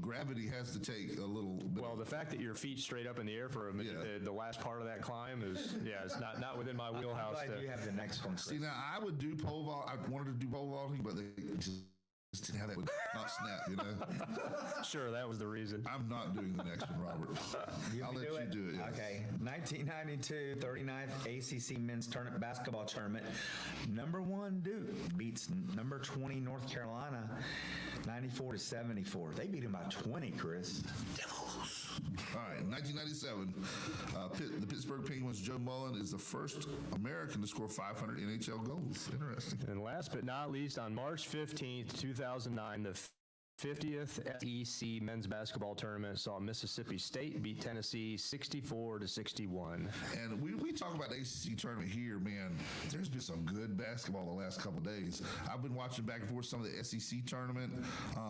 Gravity has to take a little bit. Well, the fact that your feet straight up in the air for a minute, the last part of that climb is, it's not within my wheelhouse. I'm glad you have the next one, Chris. See, now I would do pole vault. I wanted to do pole vaulting, but they just didn't have that would not snap, Sure, that was the reason. I'm not doing the next one, Robert. I'll let you do it. Yes. Okay. 1992, 39th ACC men's basketball tournament. Number 1 Duke beats number 20 North Carolina 94-74. They beat him by 20, Chris. Devils. All right, 1997, the Pittsburgh Penguins' Joe Mullen is the first American to score 500 NHL goals. Interesting. And last but not least, on March 15th, 2009, the 50th SEC men's basketball tournament saw Mississippi State beat Tennessee 64-61. And we talk about the ACC tournament here, man. There's been some good basketball the last couple of days. I've been watching back and forth some of the SEC tournament,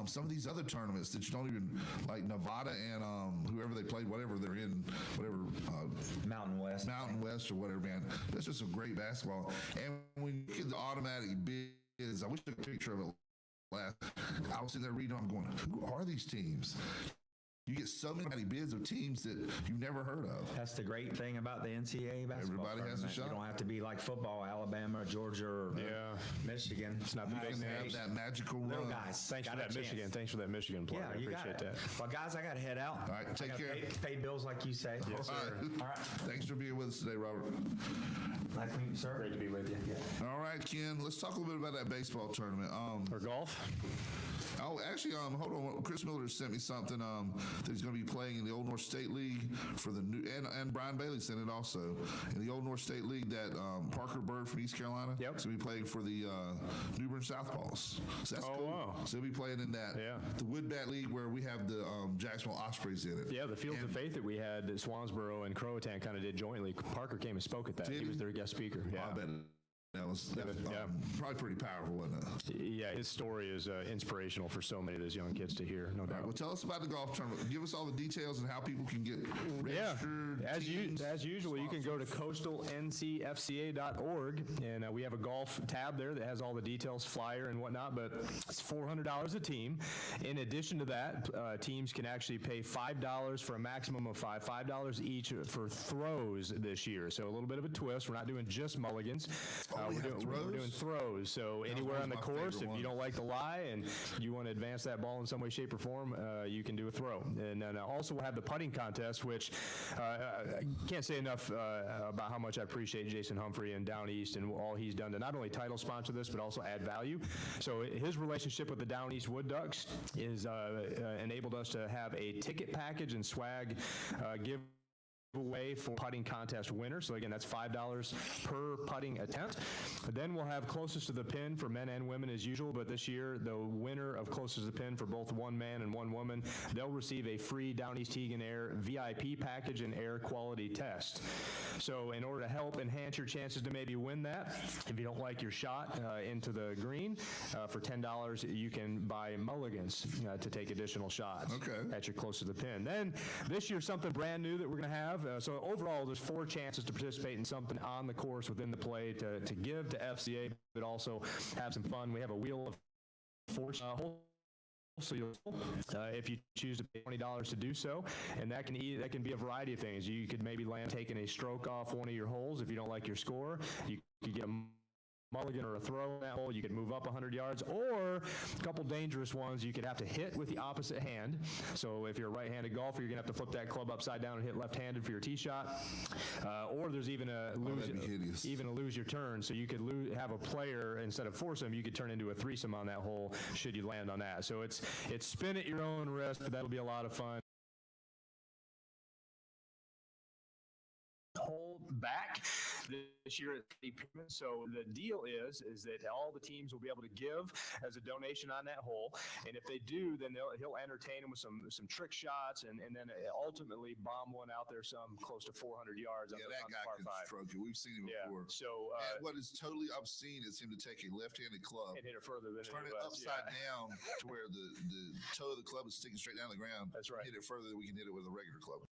some of these other tournaments that you don't even, like Nevada and whoever they played, whatever they're in, whatever. Mountain West or whatever, man. That's just some great basketball. And when you get the automatic bids, I wish I took a picture of it. I was sitting there reading, I'm going, who are these teams? You get so many bids of teams that you've never heard of. That's the great thing about the NCAA basketball. Everybody has a shot. You don't have to be like football, Alabama, Georgia, or Michigan. It's not the big names. That magical little run. guys. Thanks for that Michigan. Thanks for that Michigan play. Yeah, I appreciate that. Well, guys, I got to head out. All right, take care. Pay bills like you say. Yes, sir. All right. Thanks for being with us today, Robert. Nice to meet you, sir. Great to be with you. Yeah. All right, Ken, let's talk a little bit about that baseball tournament. Or golf? Oh, actually, hold on. Chris Miller sent me something that he's going to be playing in the Old North State League for the new, and Brian Bailey sent it also in the Old North State League. That Parker Bird from East Carolina, is going to be playing for the New Bern Southpaws. So that's cool. Wow. So he'll be playing in that. Yeah. The Woodbat League where we have the Jacksonville Ospreys in it. Yeah, the Fields of Faith that we had at Swansboro and Croatan kind of did jointly. Parker came and spoke at that. He was their guest speaker. Yeah. I bet. That was probably pretty powerful, wasn't it? Yeah, his story is inspirational for so many of those young kids to hear, no doubt. Right, well, tell us about the golf tournament. Give us all the details and how people can get registered. As usual, you can go to coastalncfca.org, and we have a golf tab there that has all the details, flyer and whatnot, but it's $400 a team. In addition to that, teams can actually pay $5 for a maximum of $5 each for throws this year. So a little bit of a twist. We're not doing just mulligans. We're doing throws. So anywhere on the course, if you don't like the lie and you want to advance that ball in some way, shape, or form, you can do a throw. And then also we'll have the putting contest, which I can't say enough about how much I appreciate Jason Humphrey and Down East and all he's done to not only title sponsor this, but also add value. So his relationship with the Down East Wood Ducks is enabled us to have a ticket package and swag giveaway for putting contest winners. So again, that's $5 per putting attempt. Then we'll have closest to the pin for men and women as usual, but this year the winner of closest to the pin for both one man and one woman, they'll receive a free Down East Hegan Air VIP package and air quality test. So in order to help enhance your chances to maybe win that, if you don't like your shot into the green, for $10 you can buy mulligans to take additional shots at your close to the pin. Then this year something brand new that we're going to have. So overall, there's 4 chances to participate in something on the course within the play to give to FCA, but also have some fun. We have a wheel of fortune. So if you choose to pay $20 to do so, and that can be a variety of things. You could maybe land taking a stroke off one of your holes if you don't like your score. You could get a mulligan or a throw in that hole, you could move up 100 yards, or a couple dangerous ones you could have to hit with the opposite hand. So if you're a right-handed golfer, you're going to have to flip that club upside down and hit left-handed for your tee shot. Or there's even a lose your turn. So you could have a player, instead of foursome, you could turn into a threesome on that hole should you land on that. So it's spin at your own risk, but that'll be a lot of fun. Hold back this year at the Pyramid. So the deal is that all the teams will be able to give as a donation on that hole, and if they do, then he'll entertain them with some trick shots, and then ultimately bomb one out there some close to 400 yards. Yeah, that guy can stroke it. We've seen him before. So what is totally obscene is him to take a left-handed club and hit it further than turn it upside down to where the toe of the club is sticking straight down the ground. That's right. Hit it further than we can hit it with a regular club.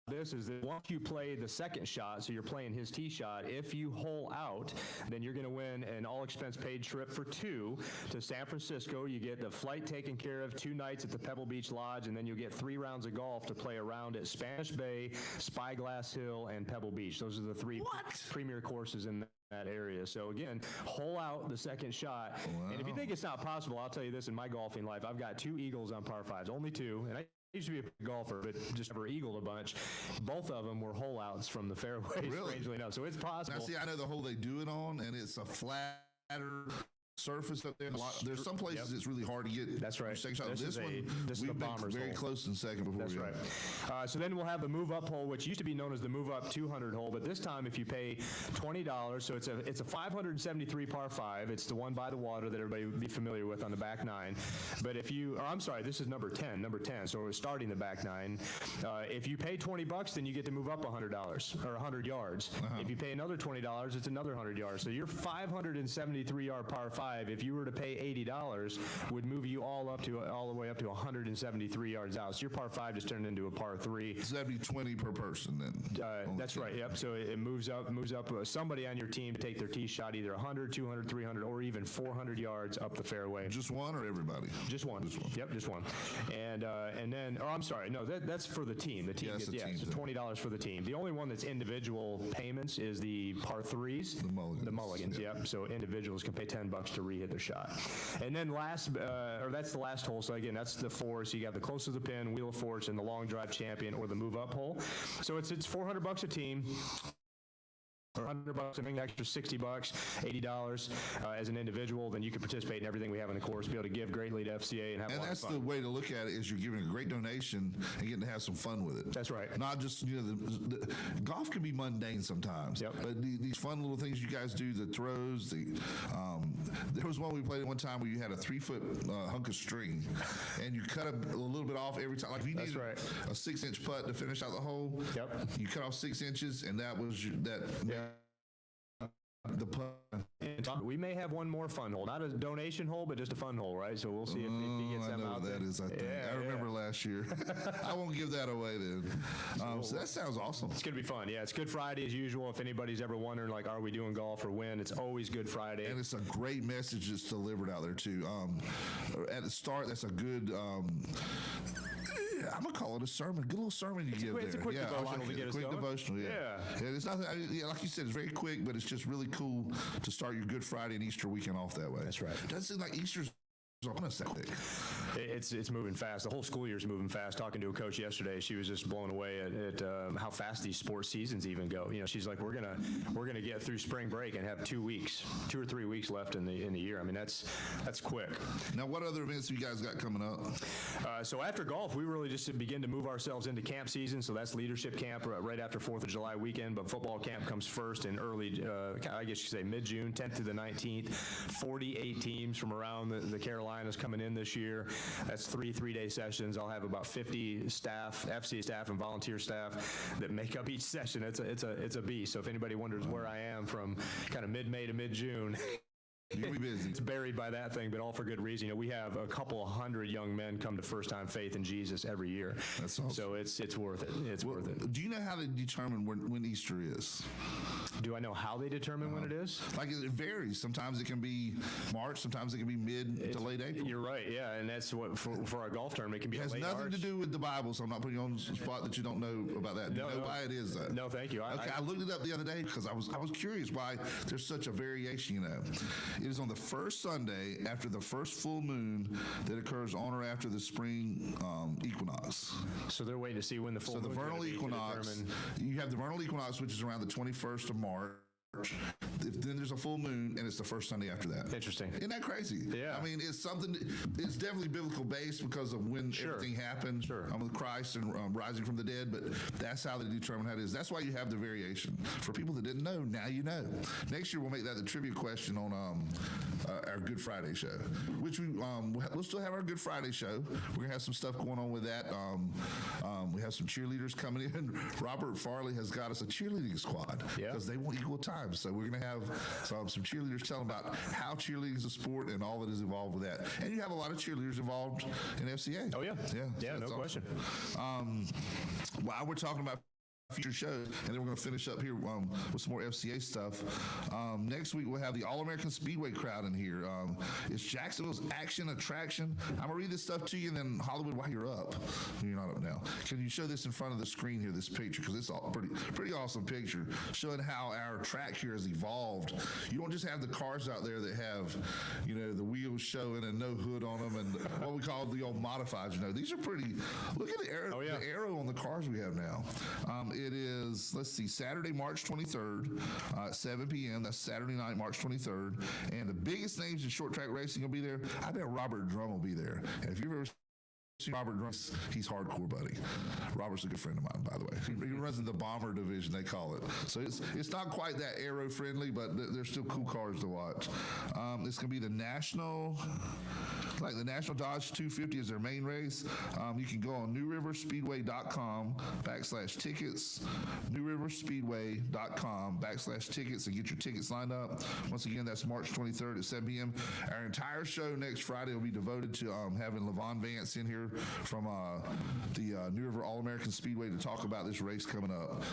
This is that once you play the second shot, so you're playing his tee shot, if you hole out, then you're going to win an all-expense-paid trip for 2 to San Francisco. You get the flight taken care of, 2 nights at the Pebble Beach Lodge, and then you'll get 3 rounds of golf to play around at Spanish Bay, Spyglass Hill, and Pebble Beach. Those are the 3 premier courses in that area. So again, hole out the second shot. Wow. And if you think it's not possible, I'll tell you this, in my golfing life, I've got 2 eagles on par 5s, only 2, and I used to be a golfer, but just never eagled a bunch. Both of them were hole outs from the fairway, strangely enough. So it's possible. Now, see, I know the hole they do it on, and it's a flatter surface up there. There's some places it's really hard to get. That's right. This one, we've been very close in second before. That's right. So then we'll have the move-up hole, which used to be known as the move-up 200 hole, but this time if you pay $20, so it's a 573 par 5. It's the one by the water that everybody would be familiar with on the back 9. But if you, I'm sorry, this is number 10. So we're starting the back 9. If you pay $20, then you get to move up $100 or 100 yards. If you pay another $20, it's another 100 yards. So your 573-yard par 5, if you were to pay $80, would move you all the way up to 173 yards out. So your par 5 just turned into a par 3. So that'd be 20 per person then. That's right. Yep. So it moves up. Somebody on your team to take their tee shot either 100, 200, 300, or even 400 yards up the fairway. Just one or everybody? Just one. Yep, just one. And then, I'm sorry, no, that's for the team. The team gets so $20 for the team. The only one that's individual payments is the par 3s, the mulligans. Yep. So individuals can pay $10 to re-hit their shot. And then that's the last hole. So again, that's the 4. So you got the closest to the pin, Wheel of Fortune, the long drive champion, or the move up hole. So it's $400 a team. Or $100, I think extra $60, $80 as an individual, then you can participate in everything we have in the course, be able to give greatly to FCA and have a lot of fun. And that's the way to look at it, is you're giving a great donation and getting to have some fun with it. That's right. Not just, the golf can be mundane sometimes. Yep. But these fun little things you guys do, the throws, there was one we played at one time where you had a 3-foot hunk of string and you cut a little bit off every time. Like if you needed a 6-inch putt to finish out the hole, you cut off 6 inches, and that was the putt. We may have one more fun hole, not a donation hole, but just a fun hole, right? So we'll see if he gets them out there. I know what that is, I think. I remember last year. I won't give that away then. So that sounds awesome. It's going to be fun. Yeah, it's Good Friday as usual. If anybody's ever wondering, like, are we doing golf or when? It's always Good Friday. And it's a great message that's delivered out there, too. At the start, that's a good... I'm gonna call it a sermon. Good little sermon you give there. It's a quick devotional to get us going. Quick devotional, yeah. It's nothing. Like you said, it's very quick, but it's just really cool to start your Good Friday and Easter weekend off that way. That's right. It doesn't seem like Easter's on a Saturday. It's moving fast. The whole school year's moving fast. Talking to a coach yesterday, she was just blown away at how fast these sports seasons even go. She's like, we're gonna get through spring break and have 2 or 3 weeks left in the year. I mean, that's quick. Now, what other events have you guys got coming up? So after golf, we really just begin to move ourselves into camp season. So that's leadership camp right after 4th of July weekend, but football camp comes first in early, I guess you could say mid-June, 10th to the 19th. 48 teams from around the Carolinas coming in this year. That's 3 3-day sessions. I'll have about 50 staff, FCA staff and volunteer staff that make up each session. It's a beast. So if anybody wonders where I am from kind of mid-May to mid-June, you'll be busy. It's buried by that thing, but all for good reason. We have a couple 100 young men come to first-time faith in Jesus every year. That's awesome. So it's worth it. It's worth it. Do you know how to determine when Easter is? Do I know how they determine when it is? Like it varies. Sometimes it can be March. Sometimes it can be mid to late April. You're right. Yeah, and that's what for a golf tournament it can be. It has nothing to do with the Bible, so I'm not putting you on the spot that you don't know about that. Do you know why it is though? No, thank you. I looked it up the other day because I was curious why there's such a variation. You know, it is on the first Sunday after the first full moon that occurs on or after the spring equinox. So they're waiting to see when the full moon. So the vernal equinox. You have the vernal equinox, which is around the 21st of March. Then there's a full moon, and it's the first Sunday after that. Interesting. Isn't that crazy? Yeah. I mean, it's something. It's definitely biblical based because of when everything happened with Christ and rising from the dead. But that's how they determine how it is. That's why you have the variation. For people that didn't know, now you know. Next year we'll make that the trivia question on our Good Friday show, which we'll still have our Good Friday show. We're gonna have some stuff going on with that. We have some cheerleaders coming in. Robert Farley has got us a cheerleading squad because they want equal time. So we're going to have some cheerleaders telling about how cheerleading is a sport and all that is involved with that. And you have a lot of cheerleaders involved in FCA. Oh, yeah. Yeah, no question. While we're talking about future shows, and then we're going to finish up here with some more FCA stuff. Next week we'll have the All-American Speedway crowd in here. It's Jacksonville's action attraction. I'm going to read this stuff to you, and then Hollywood, while you're up, you're not up now, can you show this in front of the screen here, this picture, because it's all pretty awesome picture showing how our track here has evolved. You don't just have the cars out there that have, you know, the wheels showing and no hood on them and what we call the old modifieds. You know, these are pretty. Look at the arrow on the cars we have now. It is, let's see, Saturday, March 23rd, 7 p.m. That's Saturday night, March 23rd. And the biggest names in short track racing will be there. I bet Robert Drum will be there. And if you've ever seen Robert Drum, he's hardcore, buddy. Robert's a good friend of mine, by the way. He runs in the bomber division, they call it. So it's not quite that aero friendly, but there's still cool cars to watch. It's going to be the National Dodge 250 is their main race. You can go on newriverspeedway.com/tickets, newriverspeedway.com/tickets and get your tickets lined up. Once again, that's March 23rd at 7 p.m. Our entire show next Friday will be devoted to having LaVon Vance in here from the New River All-American Speedway to talk about this race coming up.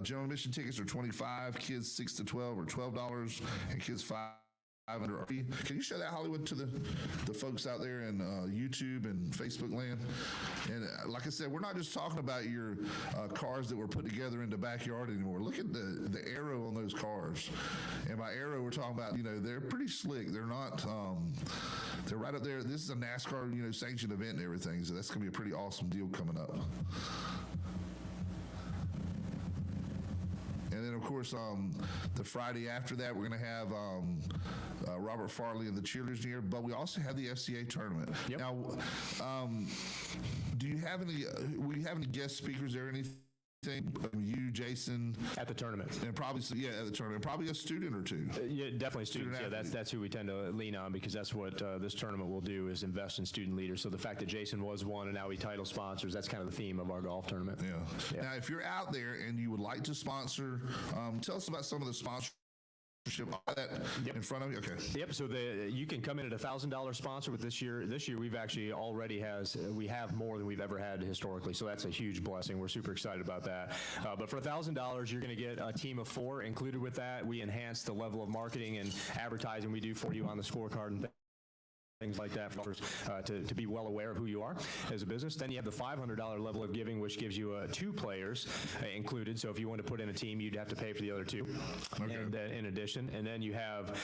General admission tickets are $25, kids 6 to 12 are $12, and kids 5 under. Can you show that, Hollywood, to the folks out there in YouTube and Facebook land? And like I said, we're not just talking about your cars that were put together in the backyard anymore. Look at the aero on those cars. And by aero, we're talking about, you know, they're pretty slick. They're not, they're right up there. This is a NASCAR, you know, sanctioned event and everything. So that's going to be a pretty awesome deal coming up. And then, of course, the Friday after that, we're going to have Robert Farley and the cheerleaders here, but we also have the FCA tournament. Yep. Now, do you have any? Will you have any guest speakers there? Anything? You, Jason, at the tournament, and probably at the tournament, probably a student or two. Yeah, definitely students. Yeah, that's who we tend to lean on because that's what this tournament will do is invest in student leaders. So the fact that Jason was one and now he title sponsors, that's kind of the theme of our golf tournament. Yeah. Now, if you're out there and you would like to sponsor, tell us about some of the sponsors. In front of you. Okay. Yep. So you can come in at $1,000 sponsor with this year. This year we've actually we have more than we've ever had historically. So that's a huge blessing. We're super excited about that. But for $1,000, you're going to get a team of 4 included with that. We enhance the level of marketing and advertising we do for you on the scorecard and things like that for to be well aware of who you are as a business. Then you have the $500 level of giving, which gives you 2 players included. So if you want to put in a team, you'd have to pay for the other 2. Okay. And in addition, and then you have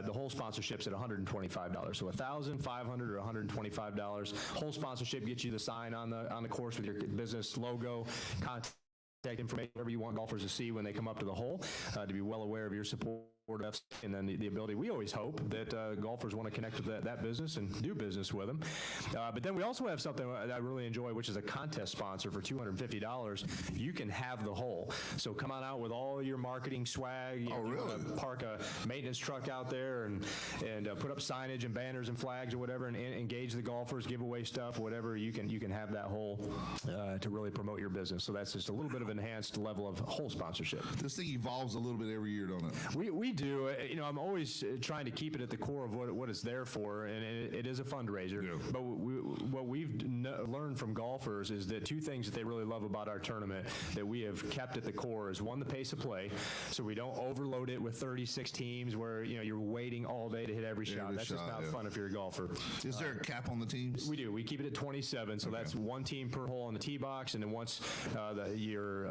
the whole sponsorships at $125. So $1,500 or $125. Whole sponsorship gets you the sign on the course with your business logo, contact information, whatever you want golfers to see when they come up to the hole, to be well aware of your support. And then the ability, we always hope that golfers want to connect with that business and do business with them. But then we also have something that I really enjoy, which is a contest sponsor for $250. You can have the hole. So come on out with all your marketing swag. You really? Park a maintenance truck out there and put up signage and banners and flags or whatever, and engage the golfers, give away stuff, whatever. You can have that hole to really promote your business. So that's just a little bit of enhanced level of hole sponsorship. This thing evolves a little bit every year, don't it? We do. I'm always trying to keep it at the core of what it's there for, and it is a fundraiser. Yeah. But what we've learned from golfers is that two things that they really love about our tournament that we have kept at the core is, one, the pace of play, so we don't overload it with 36 teams where you're waiting all day to hit every shot. That's just not fun if you're a golfer. Is there a cap on the teams? We do. We keep it at 27, so that's one team per hole on the tee box, and then once you're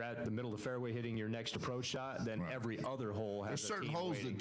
at the middle of the fairway hitting your next approach shot, then every other hole has There's certain holes that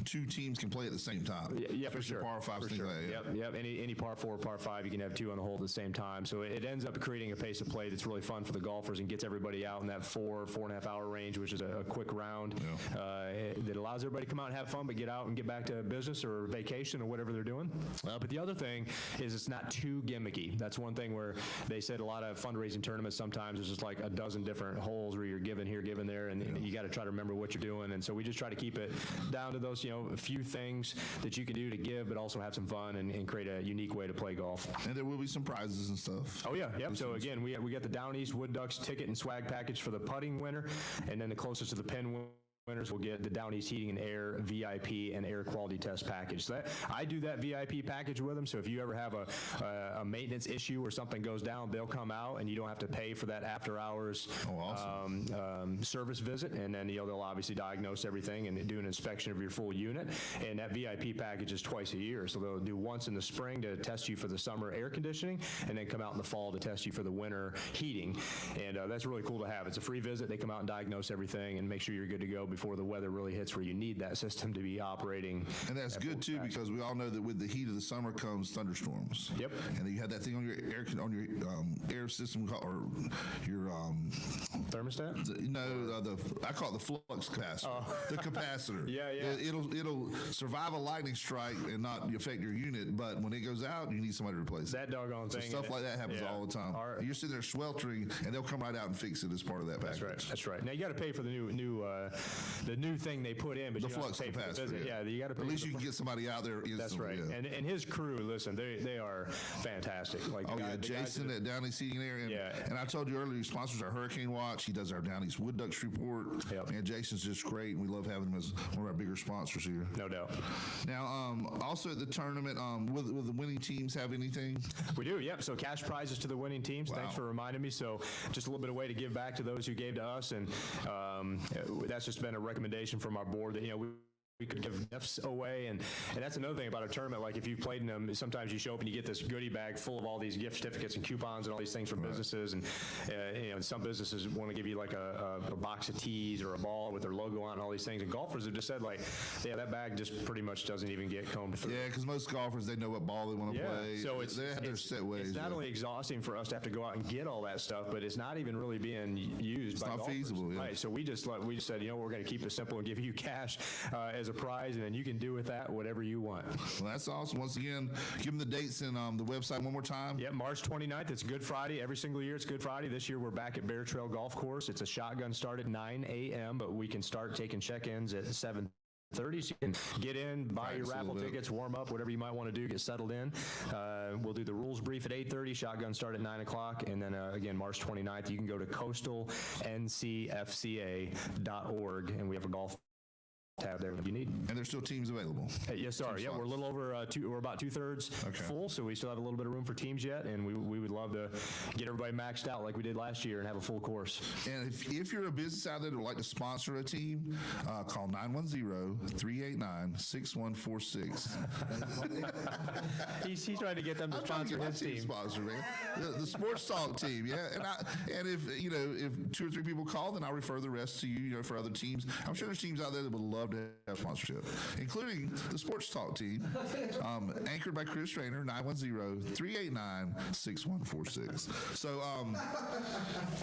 two teams can play at the same time. Yeah, for sure. Par fives, things like that. Yep. Any par 4, par 5, you can have two on the hole at the same time. So it ends up creating a pace of play that's really fun for the golfers and gets everybody out in that 4.5 hour range, which is a quick round that allows everybody to come out and have fun, but get out and get back to business or vacation or whatever they're doing. But the other thing is it's not too gimmicky. That's one thing where they said a lot of fundraising tournaments, sometimes there's just like a dozen different holes where you're giving here, giving there, and you got to try to remember what you're doing. And so we just try to keep it down to those, a few things that you can do to give, but also have some fun and create a unique way to play golf. And there will be some prizes and stuff. Oh, yeah. Yep. So again, we got the Down East Wood Ducks ticket and swag package for the putting winner, and then the closest to the pin winners will get the Down East Heating and Air VIP and air quality test package. So I do that VIP package with them. So if you ever have a maintenance issue or something goes down, they'll come out and you don't have to pay for that after hours service visit. And then they'll obviously diagnose everything and do an inspection of your full unit. And that VIP package is twice a year. So they'll do once in the spring to test you for the summer air conditioning, and then come out in the fall to test you for the winter heating. And that's really cool to have. It's a free visit. They come out and diagnose everything and make sure you're good to go before the weather really hits where you need that system to be operating. And that's good too, because we all know that with the heat of the summer comes thunderstorms. Yep. And then you have that thing on your air system or your thermostat. I call it the flux capacitor. The capacitor. Yeah. It'll survive a lightning strike and not affect your unit, but when it goes out, you need somebody to replace it. That doggone thing. Stuff like that happens all the time. You're sitting there sweltering, and they'll come right out and fix it as part of that package. That's right. Now you got to pay for the new thing they put in, but the you flux don't have to pay for the capacitor. visit. Yeah, you got to pay. At least you can get somebody out there instantly. That's right. Yeah. And his crew, listen, they are fantastic. Like Jason at Down East Heating and Air. And I told you earlier, he sponsors our Hurricane Watch. He does our Down East Wood Ducks report. Yep. And Jason's just great, and we love having him as one of our bigger sponsors here. No doubt. Now, also at the tournament, will the winning teams have anything? We do, yep. So cash prizes to the winning teams. Wow. Thanks for reminding me. So just a little bit of way to give back to those who gave to us, and that's just been a recommendation from our board that we could give gifts away, and that's another thing about a tournament. Like if you've played in them, sometimes you show up and you get this goodie bag full of all these gift certificates and coupons and all these things from businesses, and some businesses want to give you like a box of tees or a ball with their logo on and all these things, and golfers have just said like, that bag just pretty much doesn't even get combed through. Yeah, because most golfers, they know what ball they want to play. So they have their set ways. It's not only exhausting for us to have to go out and get all that stuff, but it's not even really being used by golfers. It's not feasible. Yeah. Right. So we just said, we're going to keep it simple and give you cash as a prize, and then you can do with that whatever you want. Well, that's awesome. Once again, give them the dates and the website one more time. Yep, March 29th. It's Good Friday. Every single year it's Good Friday. This year we're back at Bear Trail Golf Course. It's a shotgun start at 9 a.m., but we can start taking check-ins at 7:30, so you can get in, buy your raffle tickets, warm up, whatever you might want to do, get settled in. We'll do the rules brief at 8:30, shotgun start at 9 o'clock, and then again, March 29th, you can go to coastalncfca.org, and we have a golf tab there if you need. And there's still teams available. Yes, sorry. Yeah, we're a little over we're about 2/3 full, so we still have a little bit of room for teams yet, and we would love to get everybody maxed out like we did last year and have a full course. And if you're a business out there that would like to sponsor a team, call 910-389-6146. He's trying to get them to sponsor his team. Sponsor, man. The Sports Talk team, yeah. And if if 2 or 3 people call, then I'll refer the rest to you, for other teams. I'm sure there's teams out there that would love to have sponsorship, including the Sports Talk team, anchored by Chris Raynor, 910-389-6146. So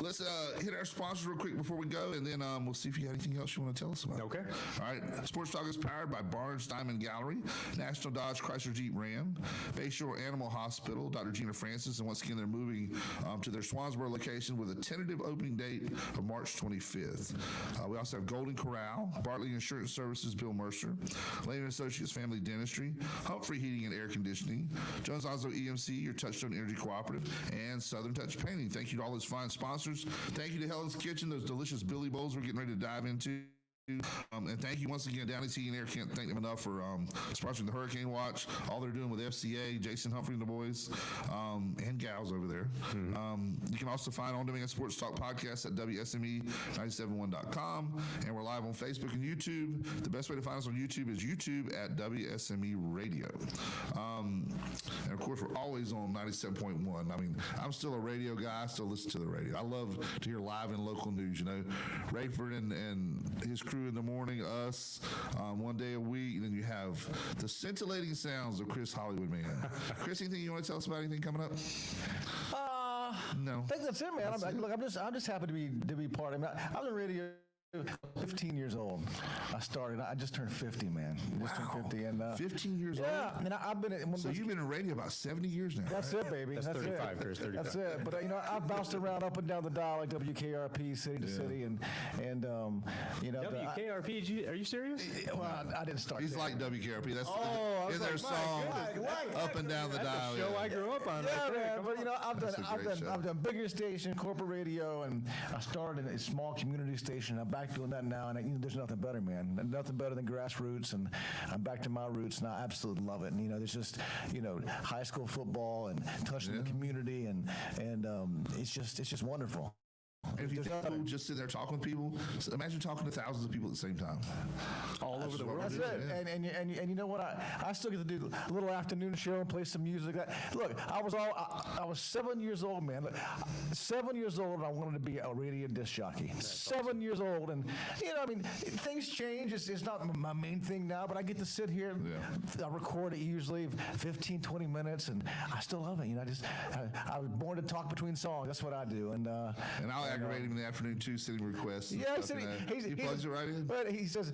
let's hit our sponsors real quick before we go, and then we'll see if you got anything else you want to tell us about. Okay. All right. Sports Talk is powered by Barnes Diamond Gallery, National Dodge Chrysler Jeep Ram, Bayshore Animal Hospital, Dr. Gina Francis, and once again, they're moving to their Swansboro location with a tentative opening date of March 25th. We also have Golden Corral, Bartley Insurance Services, Bill Mercer, Lane & Associates Family Dentistry, Humphrey Heating and Air Conditioning, Jones Onslow EMC, your Touchstone Energy Cooperative, and Southern Touch Painting. Thank you to all those fine sponsors. Thank you to Helen's Kitchen, those delicious Billy Bowls we're getting ready to dive into. And thank you once again, Down East Heating and Air. Can't thank them enough for sponsoring the Hurricane Watch, all they're doing with FCA, Jason Humphrey and the boys, and gals over there. You can also find On Demand Sports Talk podcast at WSME971.com, and we're live on Facebook and YouTube. The best way to find us on YouTube is YouTube at WSME Radio. And of course, we're always on 97.1. I mean, I'm still a radio guy. I still listen to the radio. I love to hear live and local news. You know, Rayford and his crew in the morning, us, one day a week, and then you have the scintillating sounds of Chris Hollywood Man. Chris, anything you want to tell us about anything coming up? No. I think that's it, man. I'm just happy to be part of it. I was in radio 15 years old. I started. I just turned 50, man. Just turned 50, and 15 years old. Yeah, I mean, I've been. So you've been in radio about 70 years now. That's it, baby. That's 35, Chris. 35. That's it. But I've bounced around up and down the dial like WKRP, city to city, and WKRP. Are you serious? Well, I didn't start. He's there. like WKRP. That's in their song, up and down the dial. Show I grew up on. Yeah, man. But I've done bigger station, corporate radio, and I started in a small community station. I'm back doing that now, and there's nothing better, man. Nothing better than grassroots, and I'm back to my roots, and I absolutely love it. And there's just high school football and touching the community, and it's just wonderful. And if you think people just sit there talking with people, imagine talking to thousands of people at the same time. All over the world. That's it. Yeah. And you know what? I still get to do a little afternoon show and play some music. Look, I was 7 years old, man. Look, 7 years old, and I wanted to be a radio disc jockey. 7 years old, and things change. It's not my main thing now, but I get to sit here. I record it usually 15, 20 minutes, and I still love it. I was born to talk between songs. That's what I do, and I'll aggravate him in the afternoon too, sending requests. Yeah, he plugs it right in. But he says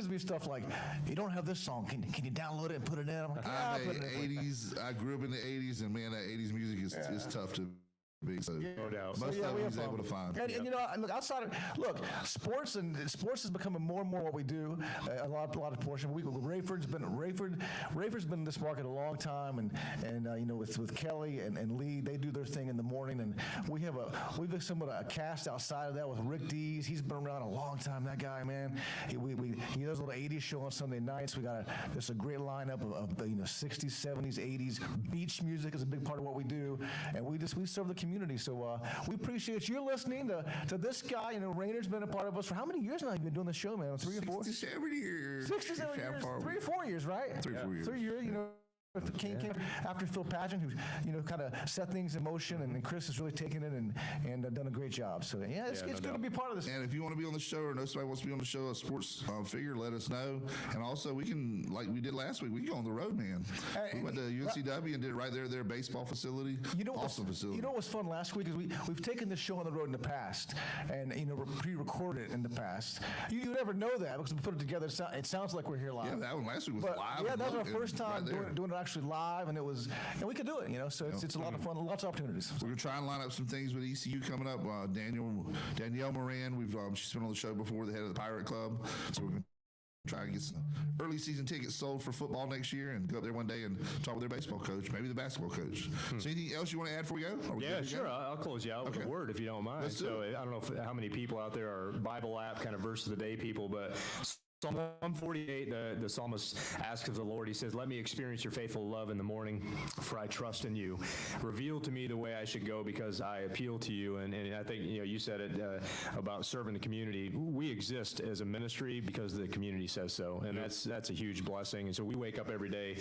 me stuff like, "You don't have this song. Can you download it and put it in?" I'm like, I'm 80s. I grew up in the 80s, and man, that 80s music is tough to. So no doubt. Most of it he's able to find. And look, outside of sports is becoming more and more what we do. A lot of portion. Rayford's been in this market a long time, and with Kelly and Lee, they do their thing in the morning, and we've assembled a cast outside of that with Rick Dees. He's been around a long time. That guy, man. He does a little 80s show on Sunday nights. We got just a great lineup of 60s, 70s, 80s. Beach music is a big part of what we do, and we serve the community. So we appreciate you listening to this guy. Raynor's been a part of us for how many years now? You've been doing the show, man? 3 or 4? 67 years. 67 years. 3 or 4 years, right? 3 or 4 years. 3 years. Came after Phil Pageant, who kind of set things in motion, and Chris has really taken it and done a great job. So it's good to be part of this. And if you want to be on the show, or know somebody wants to be on the show, a sports figure, let us know. And also, we can, like we did last week, we can go on the road, man. We went to UNCW and did it right there at their baseball facility. Awesome facility. You know what was fun last week is we've taken this show on the road in the past, and pre-recorded it in the past. You never know that because we put it together. It sounds like we're here live. Yeah, that one last week was live. Yeah, that was our first time doing it actually live, and we could do it, so it's a lot of fun, lots of opportunities. We're gonna try and line up some things with ECU coming up. Danielle Moran, she's been on the show before, the head of the Pirate Club, so we're gonna try and get some early season tickets sold for football next year, and go up there one day and talk with their baseball coach, maybe the basketball coach. So anything else you want to add before we go? Yeah, sure. I'll close you out with a word if you don't mind. Let's do it. I don't know how many people out there are Bible app kind of verse of the day people, but Psalm 148, the psalmist asks of the Lord, he says, "Let me experience your faithful love in the morning, for I trust in you. Reveal to me the way I should go, because I appeal to you." And I think you said it about serving the community. We exist as a ministry because the community says so, and that's a huge blessing. And so we wake up every day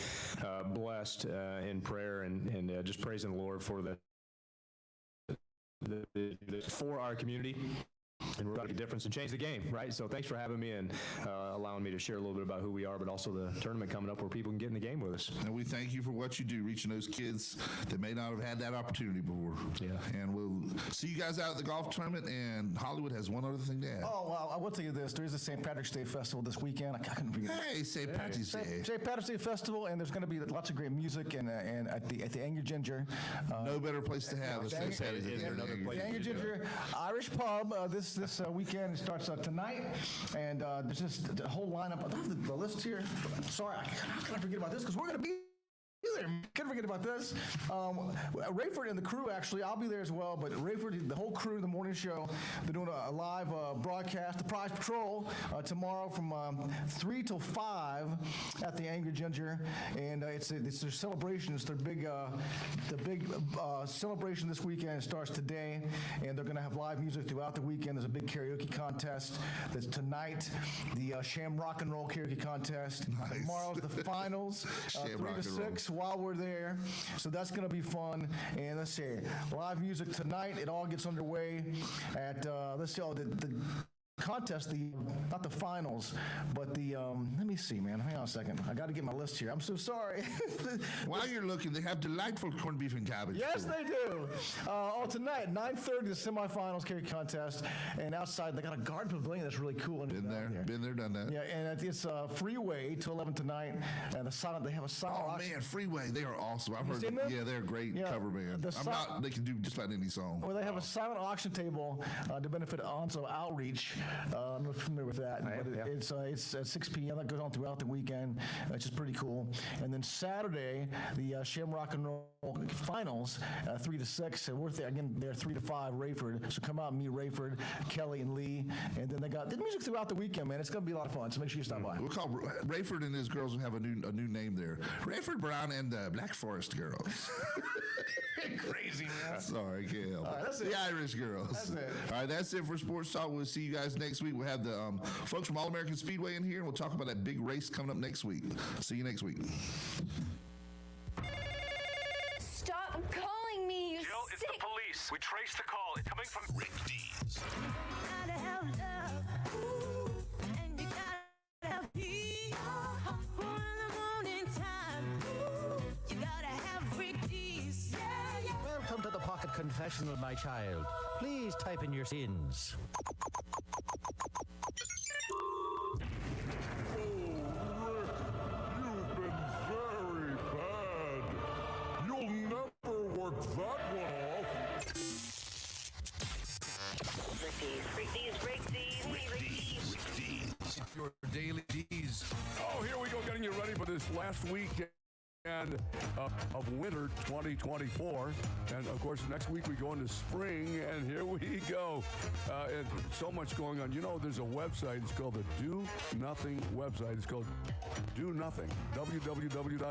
blessed in prayer and just praising the Lord for for our community. And we're about to make a difference and change the game, right? So thanks for having me and allowing me to share a little bit about who we are, but also the tournament coming up where people can get in the game with us. And we thank you for what you do, reaching those kids that may not have had that opportunity before. Yeah. And we'll see you guys out at the golf tournament, and Hollywood has one other thing to add. Oh, well, I will tell you this. There is a St. Patrick's Day Festival this weekend. I couldn't forget. Hey, St. Patrick's Day. St. Patrick's Day Festival, and there's going to be lots of great music and at the Angry Ginger. No better place to have a St. Patrick's Day. The Angry Ginger Irish pub this this weekend. It starts tonight, and there's just a whole lineup. I have the list here. Sorry, how can I forget about this? Because we're going to be there. Can't forget about this. Rayford and the crew, actually, I'll be there as well, but Rayford, the whole crew, the morning show, they're doing a live broadcast, the Prize Patrol, tomorrow from 3 till 5 at the Angry Ginger, and it's their celebration. It's their big celebration this weekend. It starts today, and they're going to have live music throughout the weekend. There's a big karaoke contest that's tonight, the Sham Rock and Roll karaoke contest. Nice. Tomorrow's the finals, 3 to 6. While we're there, so that's going to be fun. And let's see, live music tonight. It all gets underway at let's see, the contest, not the finals, but the let me see, man. Hang on a second. I got to get my list here. I'm so sorry. While you're looking, they have delightful corned beef and cabbage. Yes, they do. Tonight, 9:30, the semifinals karaoke contest, and outside they got a garden pavilion that's really cool. Been there, done that. Yeah, and it's Freeway to 11 tonight, and they have a silent. Oh man, Freeway, they are awesome. I've heard. Yeah, they're a great cover band. They can do just about any song. Well, they have a silent auction table to benefit Onso Outreach. I'm not familiar with that, it's at 6 p.m. That goes on throughout the weekend. It's just pretty cool. And then Saturday, the Sham Rock and Roll finals, 3 to 6. And we're there again. They're 3 to 5. Rayford. So come out and meet Rayford, Kelly, and Lee. And then they got the music throughout the weekend, man. It's gonna be a lot of fun. So make sure you stop by. We'll call Rayford and his girls will have a new name there. Rayford Brown and the Black Forest Girls. Crazy, man. Sorry, Gail. All right, that's it. The Irish Girls. That's it. All right, that's it for Sports Talk. We'll see you guys next week. We'll have the folks from All-American Speedway in here, and we'll talk about that big race coming up next week. See you next week. Stop calling me, you Jill, sick. it's the police. We traced the call. It's coming from Rick Dees. Welcome to the Pocket Confessional, my child. Please type in your sins. You've been very bad. You'll never work that one off. Rick Dees. Your daily D's. Oh, here we go, getting you ready for this last weekend of winter 2024, and of course next week we go into spring, and here we go. And so much going on. You know, there's a website. It's called the Do Nothing website. It's called Do Nothing. www